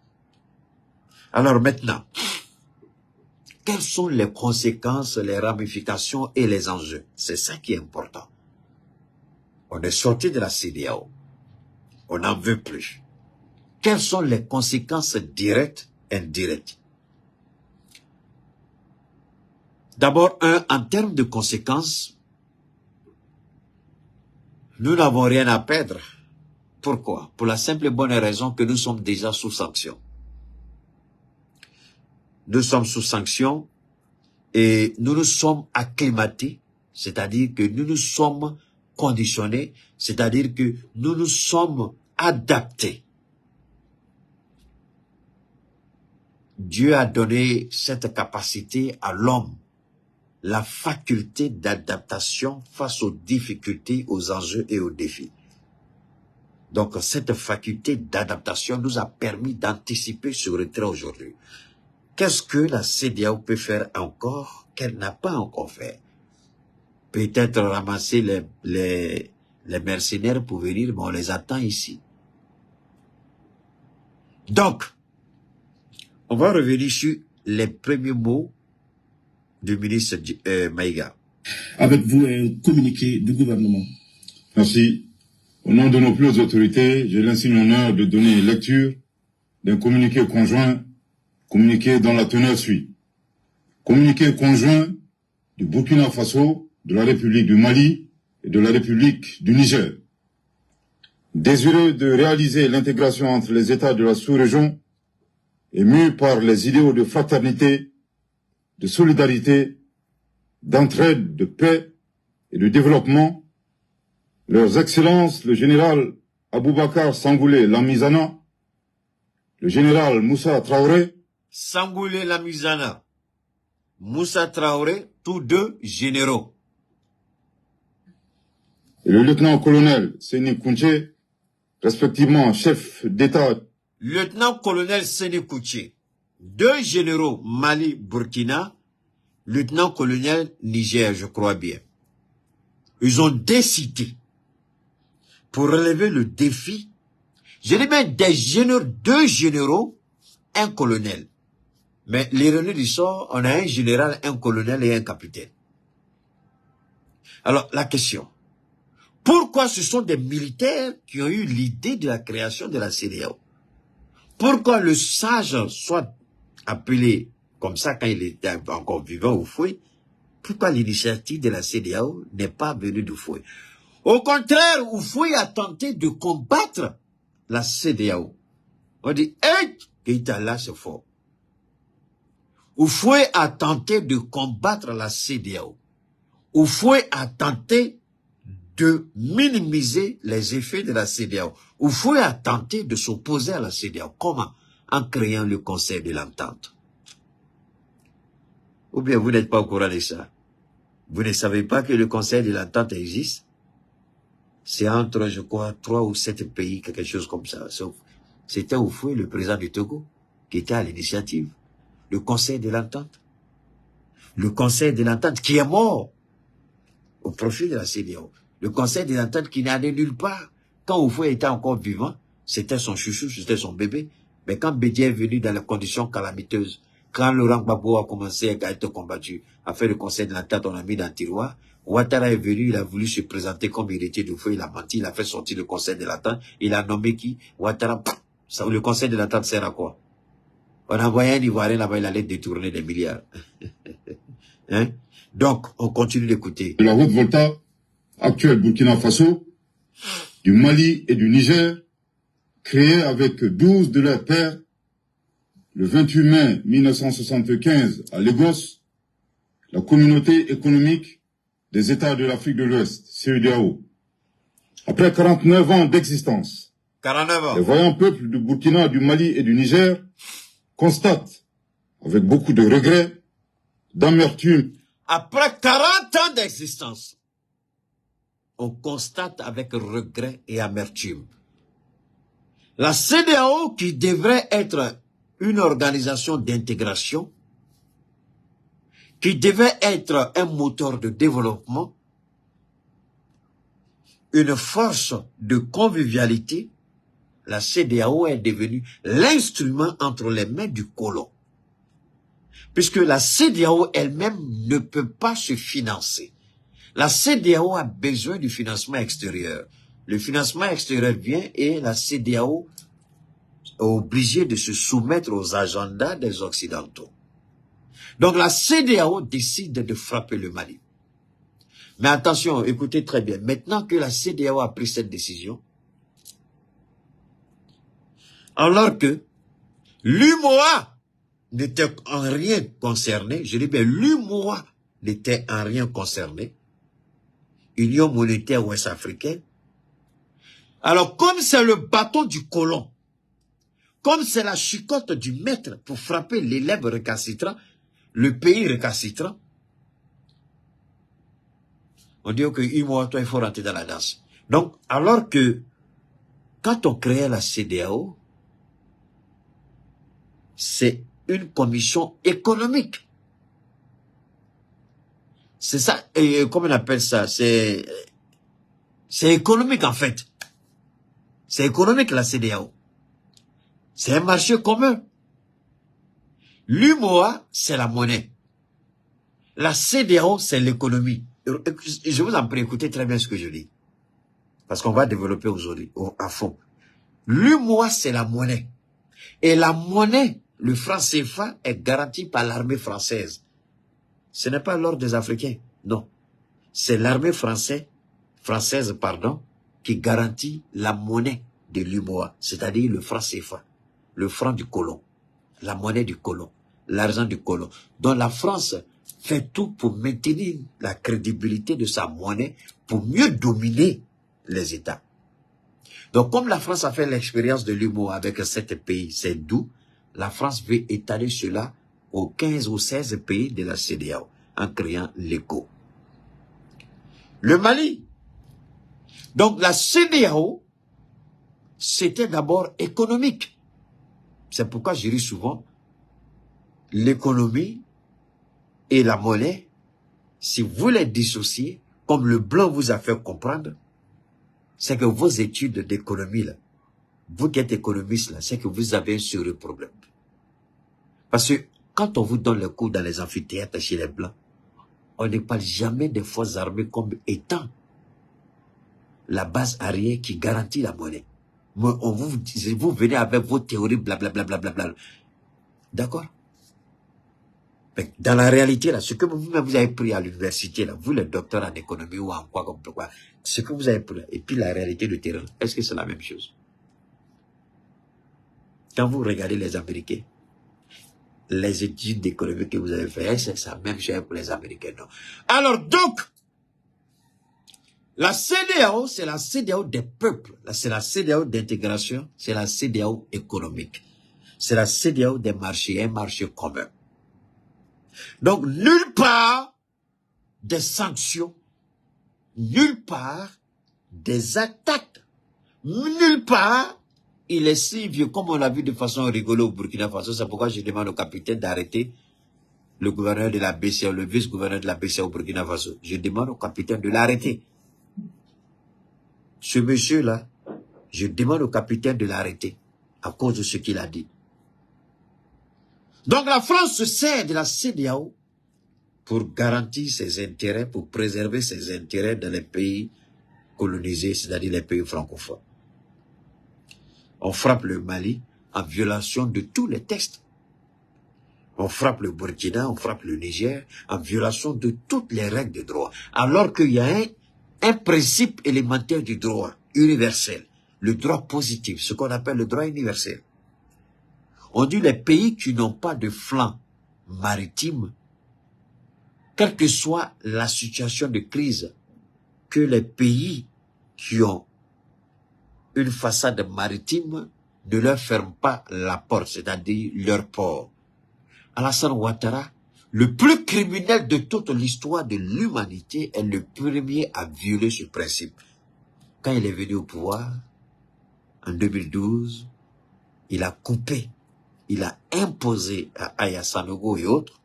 Alors maintenant, quelles sont les conséquences, les ramifications et les enjeux? C'est ça qui est important. On est sorti de la CEDEAO. On n'en veut plus. Quelles sont les conséquences directes et indirectes? D'abord, en termes de conséquences, nous n'avons rien à perdre. Pourquoi? Pour la simple et bonne raison que nous sommes déjà sous sanction. Nous sommes sous sanction et nous nous sommes acclimatés, c'est-à-dire que nous nous sommes conditionnés, c'est-à-dire que nous nous sommes adaptés. Dieu a donné cette capacité à l'homme, la faculté d'adaptation face aux difficultés, aux enjeux et aux défis. Donc cette faculté d'adaptation nous a permis d'anticiper ce retrait aujourd'hui. Qu'est-ce que la CEDEAO peut faire encore qu'elle n'a pas encore fait? Peut-être ramasser les mercenaires pour venir, mais on les attend ici. Donc, on va revenir sur les premiers mots du ministre Maïga. Avec vous, un communiqué du gouvernement. Merci. Au nom de nos plus hautes autorités, j'ai l'insigne honneur de donner lecture d'un communiqué conjoint, communiqué dont la teneur suit. Communiqué conjoint du Burkina Faso, de la République du Mali et de la République du Niger. Désireux de réaliser l'intégration entre les États de la sous-région et mû par les idéaux de fraternité, de solidarité, d'entraide, de paix et de développement, leurs excellences, le général Aboubakar Sangoulé Lamizana, le général Moussa Traoré, Sangoulé Lamizana, Moussa Traoré, tous deux généraux. et le lieutenant-colonel Séni Kounché, respectivement chef d'État. Lieutenant-colonel Séni Kounché, deux généraux Mali-Burkina, lieutenant-colonel Niger, je crois bien. Ils ont décidé, pour relever le défi, je dis même des généraux, deux généraux, un colonel. Mais l'ironie du sort, on a un général, un colonel et un capitaine. Alors, la question. Pourquoi ce sont des militaires qui ont eu l'idée de la création de la CEDEAO? Pourquoi le sage soit appelé comme ça quand il était encore vivant au fouet? Pourquoi l'initiative de la CEDEAO n'est pas venue d'Houphouët? Au contraire, Houphouët a tenté de combattre la CEDEAO. On dit, hey, Keïta là, c'est fort. Houphouët a tenté de combattre la CEDEAO. Houphouët a tenté de minimiser les effets de la CEDEAO. Houphouët a tenté de s'opposer à la CEDEAO. Comment? En créant le Conseil de l'Entente. Ou bien vous n'êtes pas au courant de ça? Vous ne savez pas que le Conseil de l'Entente existe? C'est entre, je crois, 3 ou 7 pays, quelque chose comme ça. C'était Houphouët, le président du Togo, qui était à l'initiative. Le Conseil de l'Entente. Le Conseil de l'Entente qui est mort au profit de la CEDEAO. Le Conseil de l'Entente qui n'est allé nulle part. Quand Houphouët était encore vivant, c'était son chouchou, c'était son bébé. Mais quand Bédié est venu dans les conditions calamiteuses, quand Laurent Gbagbo a commencé à être combattu, à faire le Conseil de l'Entente, on l'a mis dans le tiroir. Ouattara est venu, il a voulu se présenter comme héritier d'Houphouët, il a menti, il a fait sortir le Conseil de l'Entente, il a nommé qui? Ouattara, le Conseil de l'Entente sert à quoi? On a envoyé un Ivoirien là-bas, il allait détourner des milliards. Hein? Donc, on continue d'écouter. De la route Volta, actuelle Burkina Faso, du Mali et du Niger, créée avec 12 de leurs pères, le 28 mai 1975 à Lagos, la communauté économique des États de l'Afrique de l'Ouest, CEDEAO. Après 49 ans d'existence, 49 ans. les voyants peuples du Burkina, du Mali et du Niger constatent, avec beaucoup de regrets, d'amertume. Après 40 ans d'existence, on constate avec regret et amertume. La CEDEAO, qui devrait être une organisation d'intégration, qui devait être un moteur de développement, une force de convivialité, la CEDEAO est devenue l'instrument entre les mains du colon. Puisque la CEDEAO elle-même ne peut pas se financer. La CEDEAO a besoin du financement extérieur. Le financement extérieur vient et la CEDEAO est obligée de se soumettre aux agendas des Occidentaux. Donc la CEDEAO décide de frapper le Mali. Mais attention, écoutez très bien. Maintenant que la CEDEAO a pris cette décision, alors que l'UMOA n'était en rien concerné, je dis bien l'UMOA n'était en rien concerné, Union monétaire ouest-africaine. Alors comme c'est le bâton du colon, comme c'est la chicotte du maître pour frapper l'élève récalcitrant, le pays récalcitrant, on dit que UMOA, toi, il faut rentrer dans la danse. Donc, alors que quand on créait la CEDEAO, c'est une commission économique. C'est ça, et comment on appelle ça? C'est économique en fait. C'est économique la CEDEAO. C'est un marché commun. L'UMOA, c'est la monnaie. La CEDEAO, c'est l'économie. Je vous en prie, écoutez très bien ce que je dis. Parce qu'on va développer aujourd'hui, à fond. L'UMOA, c'est la monnaie. Et la monnaie, le franc CFA, est garanti par l'armée française. Ce n'est pas l'or des Africains, non. C'est l'armée française, qui garantit la monnaie de l'UMOA, c'est-à-dire le franc CFA, le franc du colon, la monnaie du colon, l'argent du colon. Donc la France fait tout pour maintenir la crédibilité de sa monnaie, pour mieux dominer les États. Donc comme la France a fait l'expérience de l'UMOA avec 7 pays, c'est d'où la France veut étaler cela aux 15 ou 16 pays de la CEDEAO, en créant l'ECO. Le Mali. Donc la CEDEAO, c'était d'abord économique. C'est pourquoi je dis souvent, l'économie et la monnaie, si vous les dissociez, comme le blanc vous a fait comprendre, c'est que vos études d'économie, là, vous qui êtes économiste, là, c'est que vous avez un sérieux problème. Parce que quand on vous donne le cours dans les amphithéâtres chez les Blancs, on ne parle jamais des forces armées comme étant la base arrière qui garantit la monnaie. Vous venez avec vos théories, blablabla. D'accord? Dans la réalité, là, ce que vous-même vous avez pris à l'université, là, vous les docteurs en économie ou en quoi, ce que vous avez pris, et puis la réalité de terrain, est-ce que c'est la même chose? Quand vous regardez les Américains, les études d'économie que vous avez fait, c'est la même chose pour les Américains, non? Alors donc, la CEDEAO, c'est la CEDEAO des peuples, c'est la CEDEAO d'intégration, c'est la CEDEAO économique, c'est la CEDEAO des marchés, un marché commun. Donc, nulle part des sanctions, nulle part des attaques, nulle part il est si vieux, comme on l'a vu de façon rigolo au Burkina Faso. C'est pourquoi je demande au capitaine d'arrêter le gouverneur de la BCAO, le vice-gouverneur de la BCAO au Burkina Faso. Je demande au capitaine de l'arrêter. Ce monsieur-là, je demande au capitaine de l'arrêter à cause de ce qu'il a dit. Donc la France se sert de la CEDEAO pour garantir ses intérêts, pour préserver ses intérêts dans les pays colonisés, c'est-à-dire les pays francophones. On frappe le Mali en violation de tous les textes. On frappe le Burkina, on frappe le Niger en violation de toutes les règles de droit. Alors qu'il y a un principe élémentaire du droit universel, le droit positif, ce qu'on appelle le droit universel. On dit les pays qui n'ont pas de flanc maritime, quelle que soit la situation de crise, que les pays qui ont une façade maritime ne leur ferment pas la porte, c'est-à-dire leur port. Alassane Ouattara, le plus criminel de toute l'histoire de l'humanité, est le premier à violer ce principe. Quand il est venu au pouvoir, en 2012, il a coupé, il a imposé à Aya Sanogo et autres,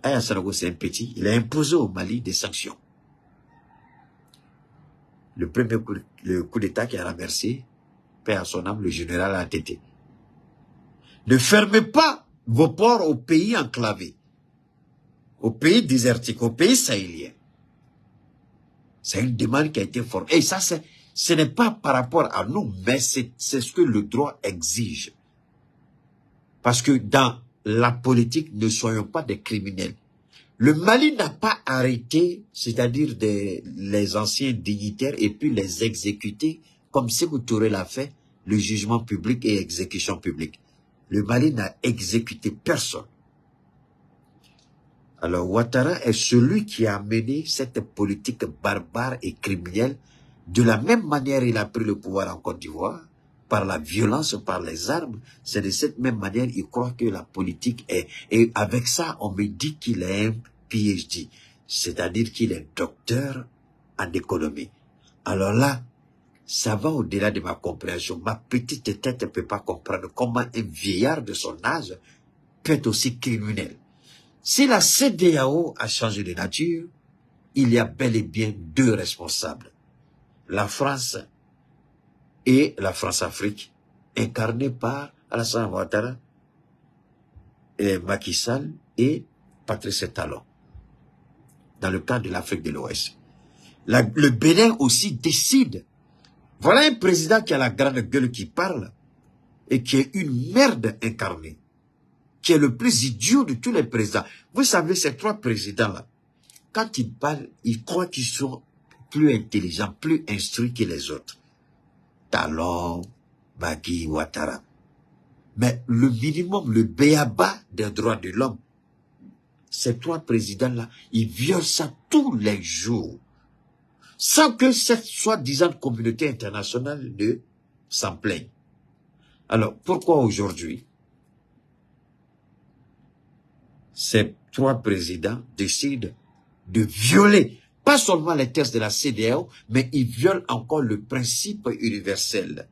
Aya Sanogo c'est un petit, il a imposé au Mali des sanctions. Le premier coup d'État qui a renversé, paix à son âme, le général a été. Ne fermez pas vos ports aux pays enclavés, aux pays désertiques, aux pays sahéliens. C'est une demande qui a été formée. Et ça, ce n'est pas par rapport à nous, mais c'est ce que le droit exige. Parce que dans la politique, ne soyons pas des criminels. Le Mali n'a pas arrêté, c'est-à-dire les anciens dignitaires et puis les exécuter, comme Sékou Touré l'a fait, le jugement public et exécution publique. Le Mali n'a exécuté personne. Alors Ouattara est celui qui a mené cette politique barbare et criminelle. De la même manière, il a pris le pouvoir en Côte d'Ivoire, par la violence, par les armes. C'est de cette même manière, il croit que la politique est... Et avec ça, on me dit qu'il est un PhD, c'est-à-dire qu'il est docteur en économie. Alors là, ça va au-delà de ma compréhension. Ma petite tête ne peut pas comprendre comment un vieillard de son âge peut être aussi criminel. Si la CEDEAO a changé de nature, il y a bel et bien deux responsables. La France et la France-Afrique, incarnée par Alassane Ouattara, et Macky Sall et Patrice Talon, dans le cas de l'Afrique de l'Ouest. Le Bénin aussi décide. Voilà un président qui a la grande gueule qui parle et qui est une merde incarnée, qui est le plus idiot de tous les présidents. Vous savez, ces trois présidents-là, quand ils parlent, ils croient qu'ils sont plus intelligents, plus instruits que les autres. Talon, Macky, Ouattara. Mais le minimum, le béaba des droits de l'homme, ces trois présidents-là, ils violent ça tous les jours, sans que cette soi-disant communauté internationale ne s'en plaigne. Alors, pourquoi aujourd'hui, ces trois présidents décident de violer, pas seulement les textes de la CEDEAO, mais ils violent encore le principe universel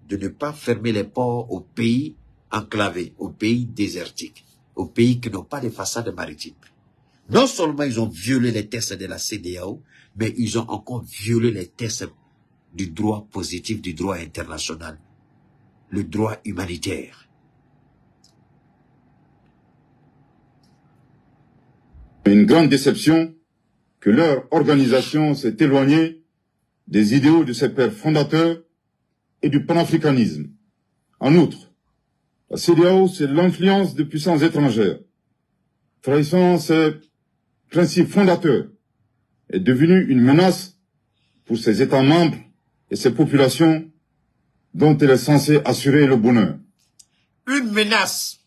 de ne pas fermer les ports aux pays enclavés, aux pays désertiques, aux pays qui n'ont pas de façade maritime. Non seulement ils ont violé les textes de la CEDEAO, mais ils ont encore violé les textes du droit positif, du droit international, le droit humanitaire. Une grande déception que leur organisation s'est éloignée des idéaux de ses pères fondateurs et du panafricanisme. En outre, la CEDEAO, c'est l'influence de puissances étrangères. Trahissant ses principes fondateurs, est devenue une menace pour ses États membres et ses populations dont elle est censée assurer le bonheur. Une menace.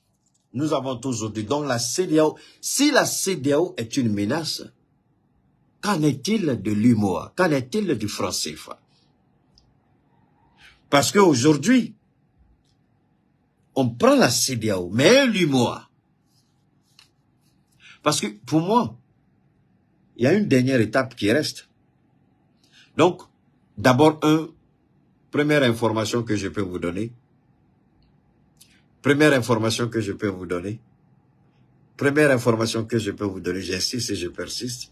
Nous avons toujours dit, donc la CEDEAO, si la CEDEAO est une menace, qu'en est-il de l'UMOA? Qu'en est-il du franc CFA? Parce qu'aujourd'hui, on prend la CEDEAO, mais l'UMOA. Parce que pour moi, il y a une dernière étape qui reste. Donc, d'abord, première information que je peux vous donner. Première information que je peux vous donner. Première information que je peux vous donner, j'insiste et je persiste,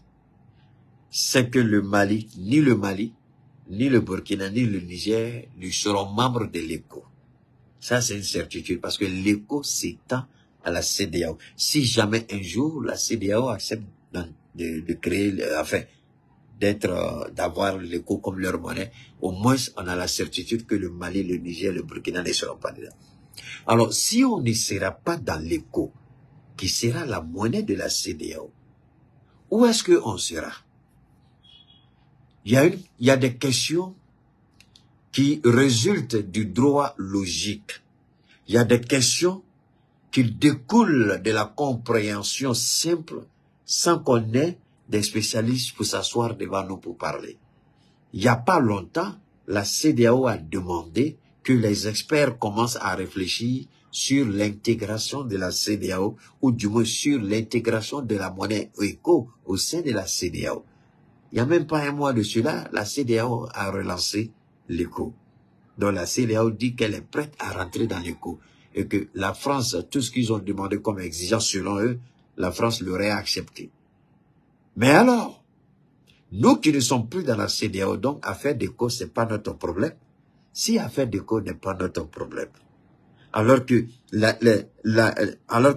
c'est que le Mali, ni le Burkina, ni le Niger ne seront membres de l'ECO. Ça, c'est une certitude, parce que l'ECO s'étend à la CEDEAO. Si jamais un jour la CEDEAO accepte de créer, d'avoir l'ECO comme leur monnaie, au moins on a la certitude que le Mali, le Niger, le Burkina ne seront pas dedans. Alors, si on ne sera pas dans l'ECO, qui sera la monnaie de la CEDEAO, où est-ce qu'on sera? Il y a des questions qui résultent du droit logique. Il y a des questions qui découlent de la compréhension simple sans qu'on ait des spécialistes pour s'asseoir devant nous pour parler. Il n'y a pas longtemps, la CEDEAO a demandé que les experts commencent à réfléchir sur l'intégration de la CEDEAO, ou du moins sur l'intégration de la monnaie ECO au sein de la CEDEAO. Il n'y a même pas un mois de cela, la CEDEAO a relancé l'ECO. Donc la CEDEAO dit qu'elle est prête à rentrer dans l'ECO. Et que la France, tout ce qu'ils ont demandé comme exigence selon eux, la France l'aurait accepté. Mais alors, nous qui ne sommes plus dans la CEDEAO, donc affaire d'ECO, ce n'est pas notre problème. Si affaire d'ECO n'est pas notre problème, alors que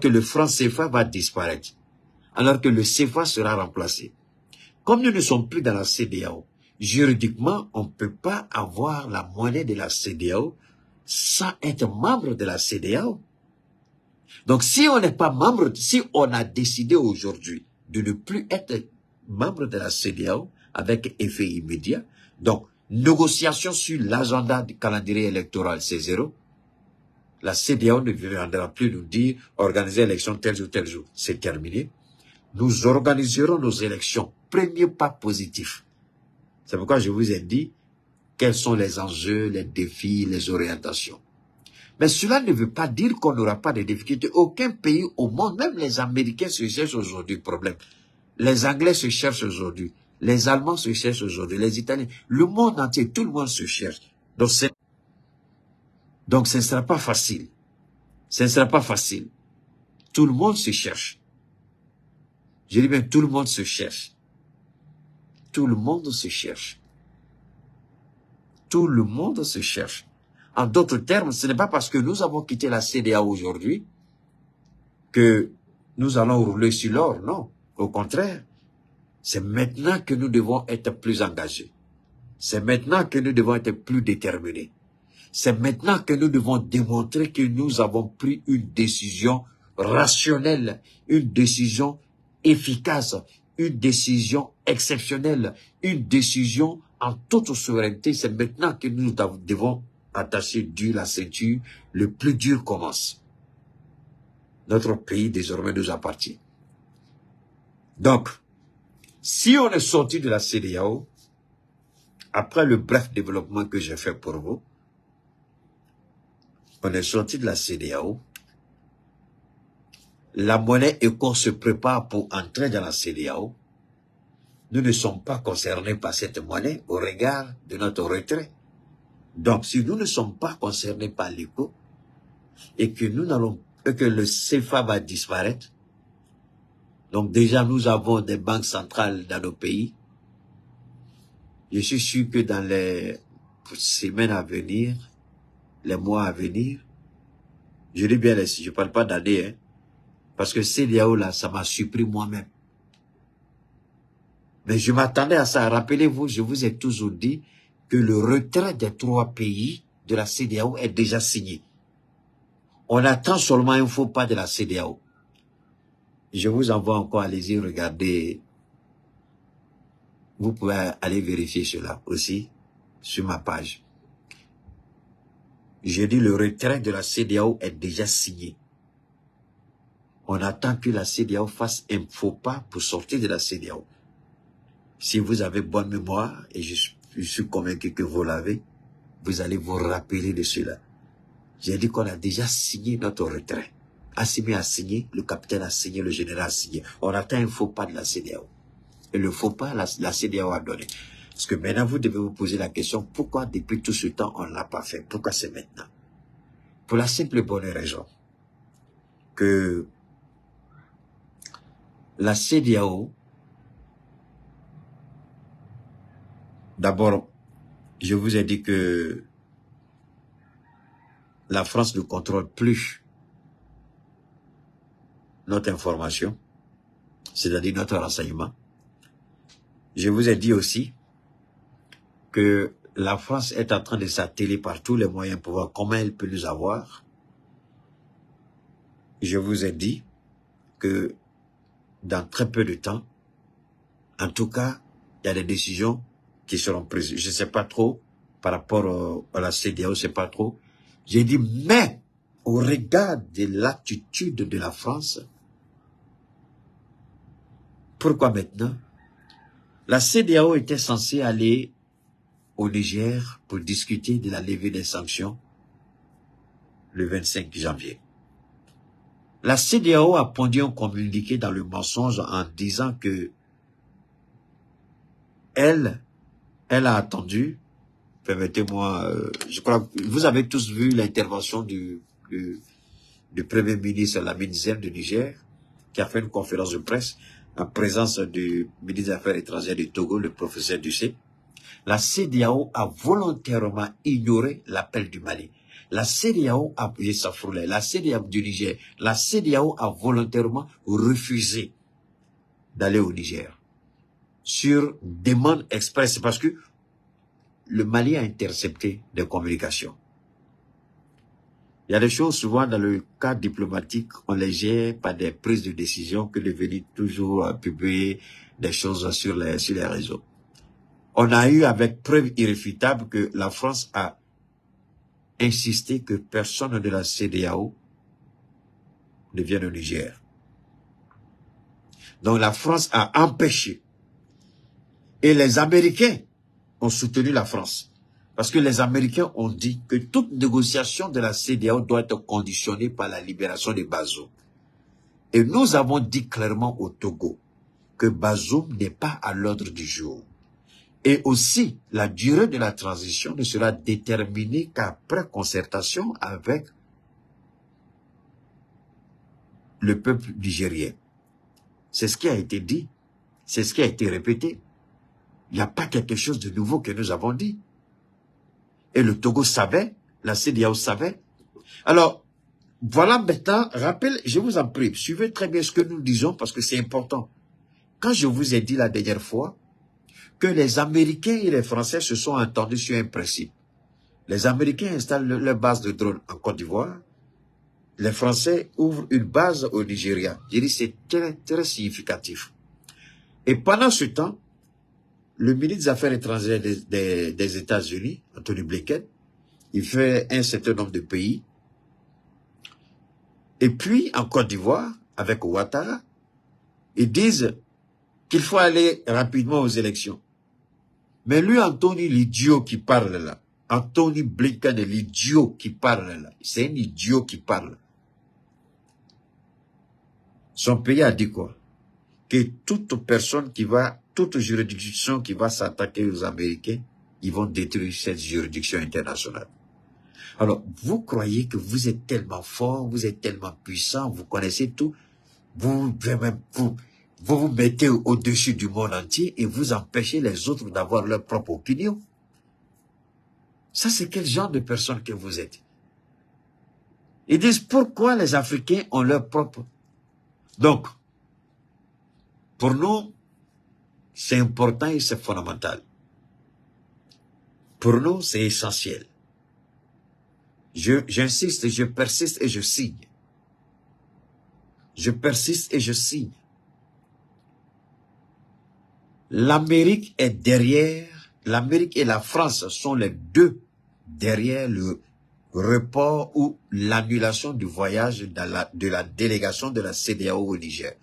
le franc CFA va disparaître, alors que le CFA sera remplacé. Comme nous ne sommes plus dans la CEDEAO, juridiquement, on ne peut pas avoir la monnaie de la CEDEAO sans être membre de la CEDEAO. Donc, si on n'est pas membre, si on a décidé aujourd'hui de ne plus être membre de la CEDEAO avec effet immédiat, donc, négociation sur l'agenda du calendrier électoral, c'est zéro. La CEDEAO ne viendra plus nous dire organiser l'élection tel ou tel jour. C'est terminé. Nous organiserons nos élections. Premier pas positif. C'est pourquoi je vous ai dit quels sont les enjeux, les défis, les orientations. Mais cela ne veut pas dire qu'on n'aura pas de difficultés. Aucun pays au monde, même les Américains se cherchent aujourd'hui problème. Les Anglais se cherchent aujourd'hui. Les Allemands se cherchent aujourd'hui. Les Italiens. Le monde entier, tout le monde se cherche. Donc ce ne sera pas facile. Ce ne sera pas facile. Tout le monde se cherche. Je dis bien, tout le monde se cherche. Tout le monde se cherche. Tout le monde se cherche. En d'autres termes, ce n'est pas parce que nous avons quitté la CEDEAO aujourd'hui que nous allons rouler sur l'or, non. Au contraire, c'est maintenant que nous devons être plus engagés. C'est maintenant que nous devons être plus déterminés. C'est maintenant que nous devons démontrer que nous avons pris une décision rationnelle, une décision efficace, une décision exceptionnelle, une décision en toute souveraineté. C'est maintenant que nous devons attacher dur la ceinture. Le plus dur commence. Notre pays désormais nous appartient. Donc, si on est sorti de la CEDEAO, après le bref développement que j'ai fait pour vous, on est sorti de la CEDEAO, la monnaie ECO se prépare pour entrer dans la CEDEAO. Nous ne sommes pas concernés par cette monnaie au regard de notre retrait. Donc, si nous ne sommes pas concernés par l'ECO et que le CFA va disparaître, donc déjà nous avons des banques centrales dans nos pays. Je suis sûr que dans les semaines à venir, les mois à venir, je dis bien, je ne parle pas d'années, hein, parce que CEDEAO là, ça m'a surpris moi-même. Mais je m'attendais à ça. Rappelez-vous, je vous ai toujours dit que le retrait des 3 pays de la CEDEAO est déjà signé. On attend seulement un faux pas de la CEDEAO. Je vous envoie encore, allez-y, regardez. Vous pouvez aller vérifier cela aussi sur ma page. J'ai dit le retrait de la CEDEAO est déjà signé. On attend que la CEDEAO fasse un faux pas pour sortir de la CEDEAO. Si vous avez bonne mémoire, et je suis convaincu que vous l'avez, vous allez vous rappeler de cela. J'ai dit qu'on a déjà signé notre retrait. Assimi a signé, le capitaine a signé, le général a signé. On attend un faux pas de la CEDEAO. Et le faux pas, la CEDEAO a donné. Parce que maintenant, vous devez vous poser la question, pourquoi depuis tout ce temps, on ne l'a pas fait? Pourquoi c'est maintenant? Pour la simple et bonne raison que la CEDEAO, d'abord, je vous ai dit que la France ne contrôle plus notre information, c'est-à-dire notre renseignement. Je vous ai dit aussi que la France est en train de s'atteler par tous les moyens pour voir comment elle peut nous avoir. Je vous ai dit que dans très peu de temps, en tout cas, il y a des décisions qui seront prises. Je ne sais pas trop, par rapport à la CEDEAO, je ne sais pas trop. J'ai dit, mais au regard de l'attitude de la France, pourquoi maintenant? La CEDEAO était censée aller au Niger pour discuter de la levée des sanctions le 25 janvier. La CEDEAO a pondu un communiqué dans le mensonge en disant que elle a attendu, permettez-moi, je crois que vous avez tous vu l'intervention du Premier ministre Lamine Zen du Niger, qui a fait une conférence de presse en présence du ministre des Affaires étrangères du Togo, le professeur Ducé. La CEDEAO a volontairement ignoré l'appel du Mali. La CEDEAO a appuyé sa fourlée. La CEDEAO du Niger. La CEDEAO a volontairement refusé d'aller au Niger. Sur demande expresse, parce que le Mali a intercepté des communications. Il y a des choses, souvent, dans le cadre diplomatique, on les gère par des prises de décision que de venir toujours publier des choses sur les réseaux. On a eu avec preuve irréfutable que la France a insisté que personne de la CEDEAO ne vienne au Niger. Donc la France a empêché. Et les Américains ont soutenu la France. Parce que les Américains ont dit que toute négociation de la CEDEAO doit être conditionnée par la libération de Bazoum. Et nous avons dit clairement au Togo que Bazoum n'est pas à l'ordre du jour. Et aussi, la durée de la transition ne sera déterminée qu'après concertation avec le peuple nigérien. C'est ce qui a été dit. C'est ce qui a été répété. Il n'y a pas quelque chose de nouveau que nous avons dit. Et le Togo savait, la CEDEAO savait. Alors, voilà maintenant, rappel, je vous en prie, suivez très bien ce que nous disons parce que c'est important. Quand je vous ai dit la dernière fois que les Américains et les Français se sont entendus sur un principe. Les Américains installent leur base de drones en Côte d'Ivoire. Les Français ouvrent une base au Nigeria. Je dis c'est très, très significatif. Et pendant ce temps, le ministre des Affaires étrangères des États-Unis, Anthony Blinken, il fait un certain nombre de pays. Et puis, en Côte d'Ivoire, avec Ouattara, ils disent qu'il faut aller rapidement aux élections. Mais lui, Anthony, l'idiot qui parle là, Anthony Blinken, l'idiot qui parle là, c'est un idiot qui parle. Son pays a dit quoi? Que toute personne qui va, toute juridiction qui va s'attaquer aux Américains, ils vont détruire cette juridiction internationale. Alors, vous croyez que vous êtes tellement fort, vous êtes tellement puissant, vous connaissez tout, vous vous mettez au-dessus du monde entier et vous empêchez les autres d'avoir leur propre opinion. Ça, c'est quel genre de personne que vous êtes? Ils disent pourquoi les Africains ont leur propre. Donc, pour nous, c'est important et c'est fondamental. Pour nous, c'est essentiel. J'insiste, je persiste et je signe. Je persiste et je signe. L'Amérique est derrière, l'Amérique et la France sont les deux derrière le report ou l'annulation du voyage de la délégation de la CEDEAO au Niger.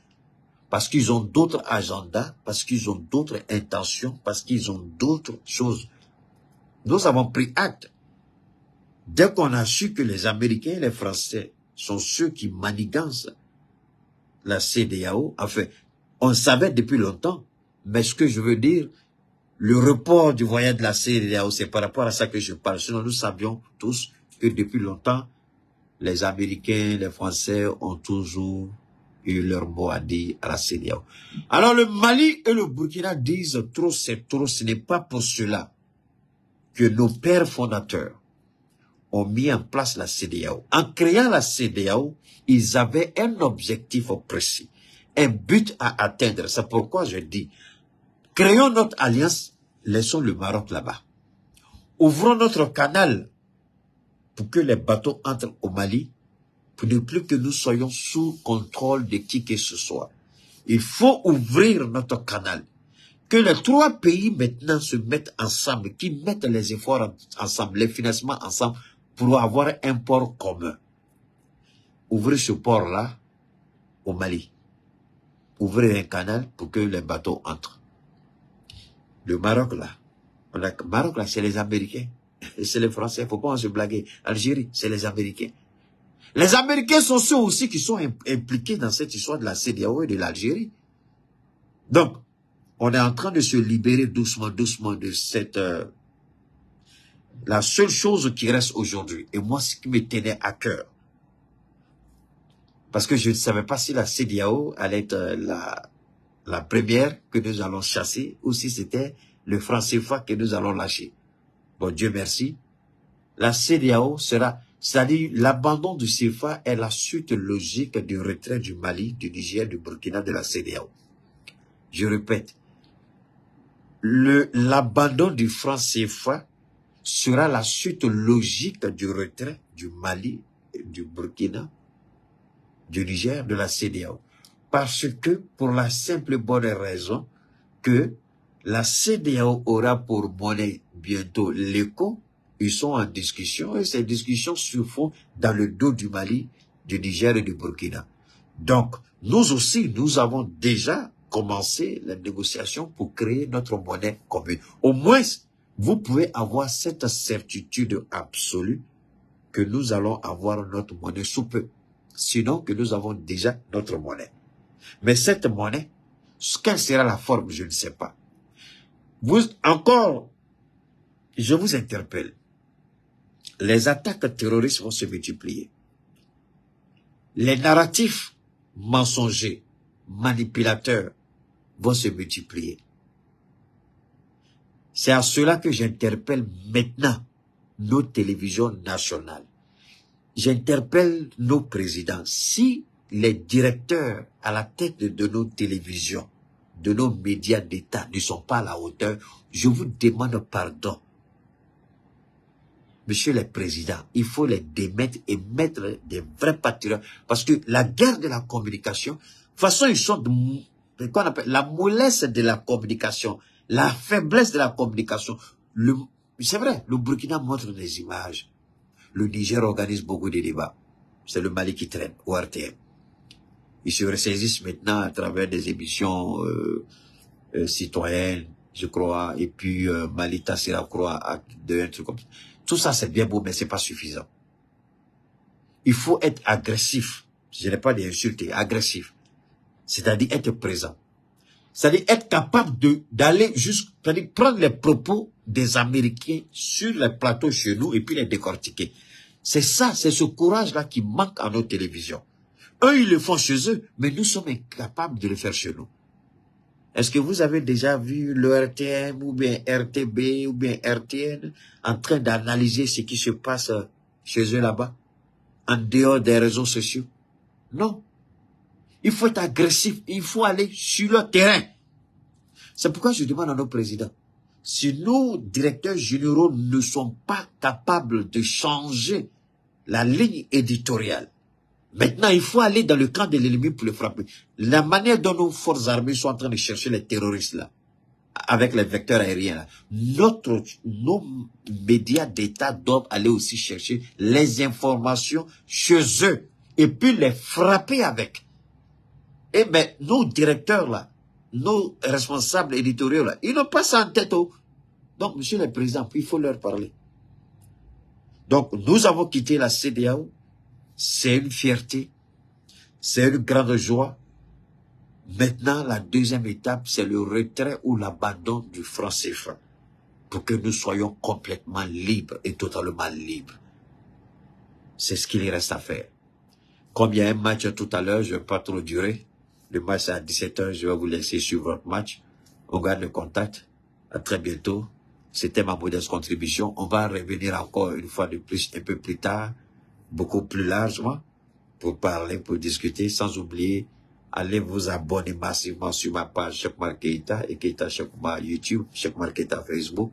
Parce qu'ils ont d'autres agendas, parce qu'ils ont d'autres intentions, parce qu'ils ont d'autres choses. Nous avons pris acte. Dès qu'on a su que les Américains et les Français sont ceux qui manigancent la CEDEAO, enfin, on savait depuis longtemps, mais ce que je veux dire, le report du voyage de la CEDEAO, c'est par rapport à ça que je parle. Sinon, nous savions tous que depuis longtemps, les Américains, les Français ont toujours eu leur mot à dire à la CEDEAO. Alors le Mali et le Burkina disent trop, c'est trop. Ce n'est pas pour cela que nos pères fondateurs ont mis en place la CEDEAO. En créant la CEDEAO, ils avaient un objectif précis, un but à atteindre. C'est pourquoi je dis, créons notre alliance, laissons le Maroc là-bas. Ouvrons notre canal pour que les bateaux entrent au Mali, pour ne plus que nous soyons sous contrôle de qui que ce soit. Il faut ouvrir notre canal. Que les trois pays maintenant se mettent ensemble, qui mettent les efforts ensemble, les financements ensemble, pour avoir un port commun. Ouvrez ce port-là au Mali. Ouvrez un canal pour que les bateaux entrent. Le Maroc, là, Maroc, là, c'est les Américains. C'est les Français, il ne faut pas se blaguer. Algérie, c'est les Américains. Les Américains sont ceux aussi qui sont impliqués dans cette histoire de la CEDEAO et de l'Algérie. Donc, on est en train de se libérer doucement, doucement de cette... la seule chose qui reste aujourd'hui, et moi, ce qui me tenait à cœur, parce que je ne savais pas si la CEDEAO allait être la première que nous allons chasser, ou si c'était le franc CFA que nous allons lâcher. Bon, Dieu merci. La CEDEAO sera, c'est-à-dire l'abandon du CFA est la suite logique du retrait du Mali, du Niger, du Burkina, de la CEDEAO. Je répète, l'abandon du franc CFA sera la suite logique du retrait du Mali, du Burkina, du Niger, de la CEDEAO. Parce que, pour la simple bonne raison que la CEDEAO aura pour monnaie bientôt l'ECO, ils sont en discussion et ces discussions se font dans le dos du Mali, du Niger et du Burkina. Donc, nous aussi, nous avons déjà commencé les négociations pour créer notre monnaie commune. Au moins, vous pouvez avoir cette certitude absolue que nous allons avoir notre monnaie sous peu. Sinon que nous avons déjà notre monnaie. Mais cette monnaie, quelle sera la forme, je ne sais pas. Encore, je vous interpelle. Les attaques terroristes vont se multiplier. Les narratifs mensongers, manipulateurs vont se multiplier. C'est à cela que j'interpelle maintenant nos télévisions nationales. J'interpelle nos présidents. Si les directeurs à la tête de nos télévisions, de nos médias d'État ne sont pas à la hauteur, je vous demande pardon. Monsieur le Président, il faut les démettre et mettre des vrais patriotes. Parce que la guerre de la communication, de toute façon, ils sont qu'on appelle la mollesse de la communication, la faiblesse de la communication. C'est vrai, le Burkina montre des images. Le Niger organise beaucoup de débats. C'est le Mali qui traîne, au RTM. Ils se ressaisissent maintenant à travers des émissions citoyennes, je crois, et puis Malita Sera croit un truc comme ça. Tout ça, c'est bien beau, mais c'est pas suffisant. Il faut être agressif. Je n'ai pas d'insulter, agressif. C'est-à-dire être présent. C'est-à-dire être capable d'aller c'est-à-dire prendre les propos des Américains sur les plateaux chez nous et puis les décortiquer. C'est ça, c'est ce courage-là qui manque à nos télévisions. Eux, ils le font chez eux, mais nous sommes incapables de le faire chez nous. Est-ce que vous avez déjà vu le RTM ou bien RTB ou bien RTN en train d'analyser ce qui se passe chez eux là-bas, en dehors des réseaux sociaux? Non. Il faut être agressif, il faut aller sur le terrain. C'est pourquoi je demande à nos présidents, si nos directeurs généraux ne sont pas capables de changer la ligne éditoriale. Maintenant, il faut aller dans le camp de l'ennemi pour le frapper. La manière dont nos forces armées sont en train de chercher les terroristes là, avec les vecteurs aériens là, nos médias d'État doivent aller aussi chercher les informations chez eux et puis les frapper avec. Et bien, nos directeurs là, nos responsables éditoriaux là, ils n'ont pas ça en tête. Oh. Donc, monsieur le président, il faut leur parler. Donc, nous avons quitté la CEDEAO. C'est une fierté. C'est une grande joie. Maintenant, la deuxième étape, c'est le retrait ou l'abandon du franc CFA pour que nous soyons complètement libres et totalement libres. C'est ce qu'il reste à faire. Comme il y a un match tout à l'heure, je ne vais pas trop durer. Le match est à 17h, je vais vous laisser suivre votre match. On garde le contact. À très bientôt. C'était ma modeste contribution. On va revenir encore une fois de plus, un peu plus tard, beaucoup plus largement, pour parler, pour discuter, sans oublier, allez vous abonner massivement sur ma page Cheikh Oumar Keïta et Keïta Cheikh Oumar YouTube, Cheikh Oumar Keïta Facebook.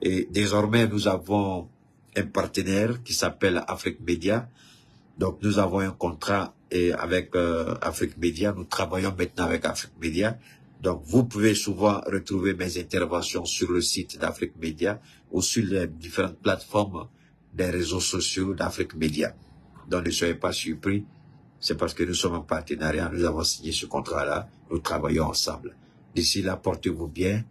Et désormais, nous avons un partenaire qui s'appelle Afrique Média. Donc, nous avons un contrat avec Afrique Média. Nous travaillons maintenant avec Afrique Média. Donc, vous pouvez souvent retrouver mes interventions sur le site d'Afrique Média ou sur les différentes plateformes des réseaux sociaux d'Afrique Média. Donc, ne soyez pas surpris. C'est parce que nous sommes en partenariat. Nous avons signé ce contrat-là. Nous travaillons ensemble. D'ici là, portez-vous bien.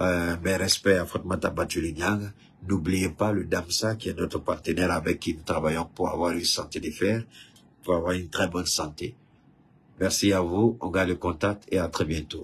Mes respects à Fatmata Batoulignang. N'oubliez pas le DAMSA qui est notre partenaire avec qui nous travaillons pour avoir une santé de fer, pour avoir une très bonne santé. Merci à vous. On garde le contact et à très bientôt.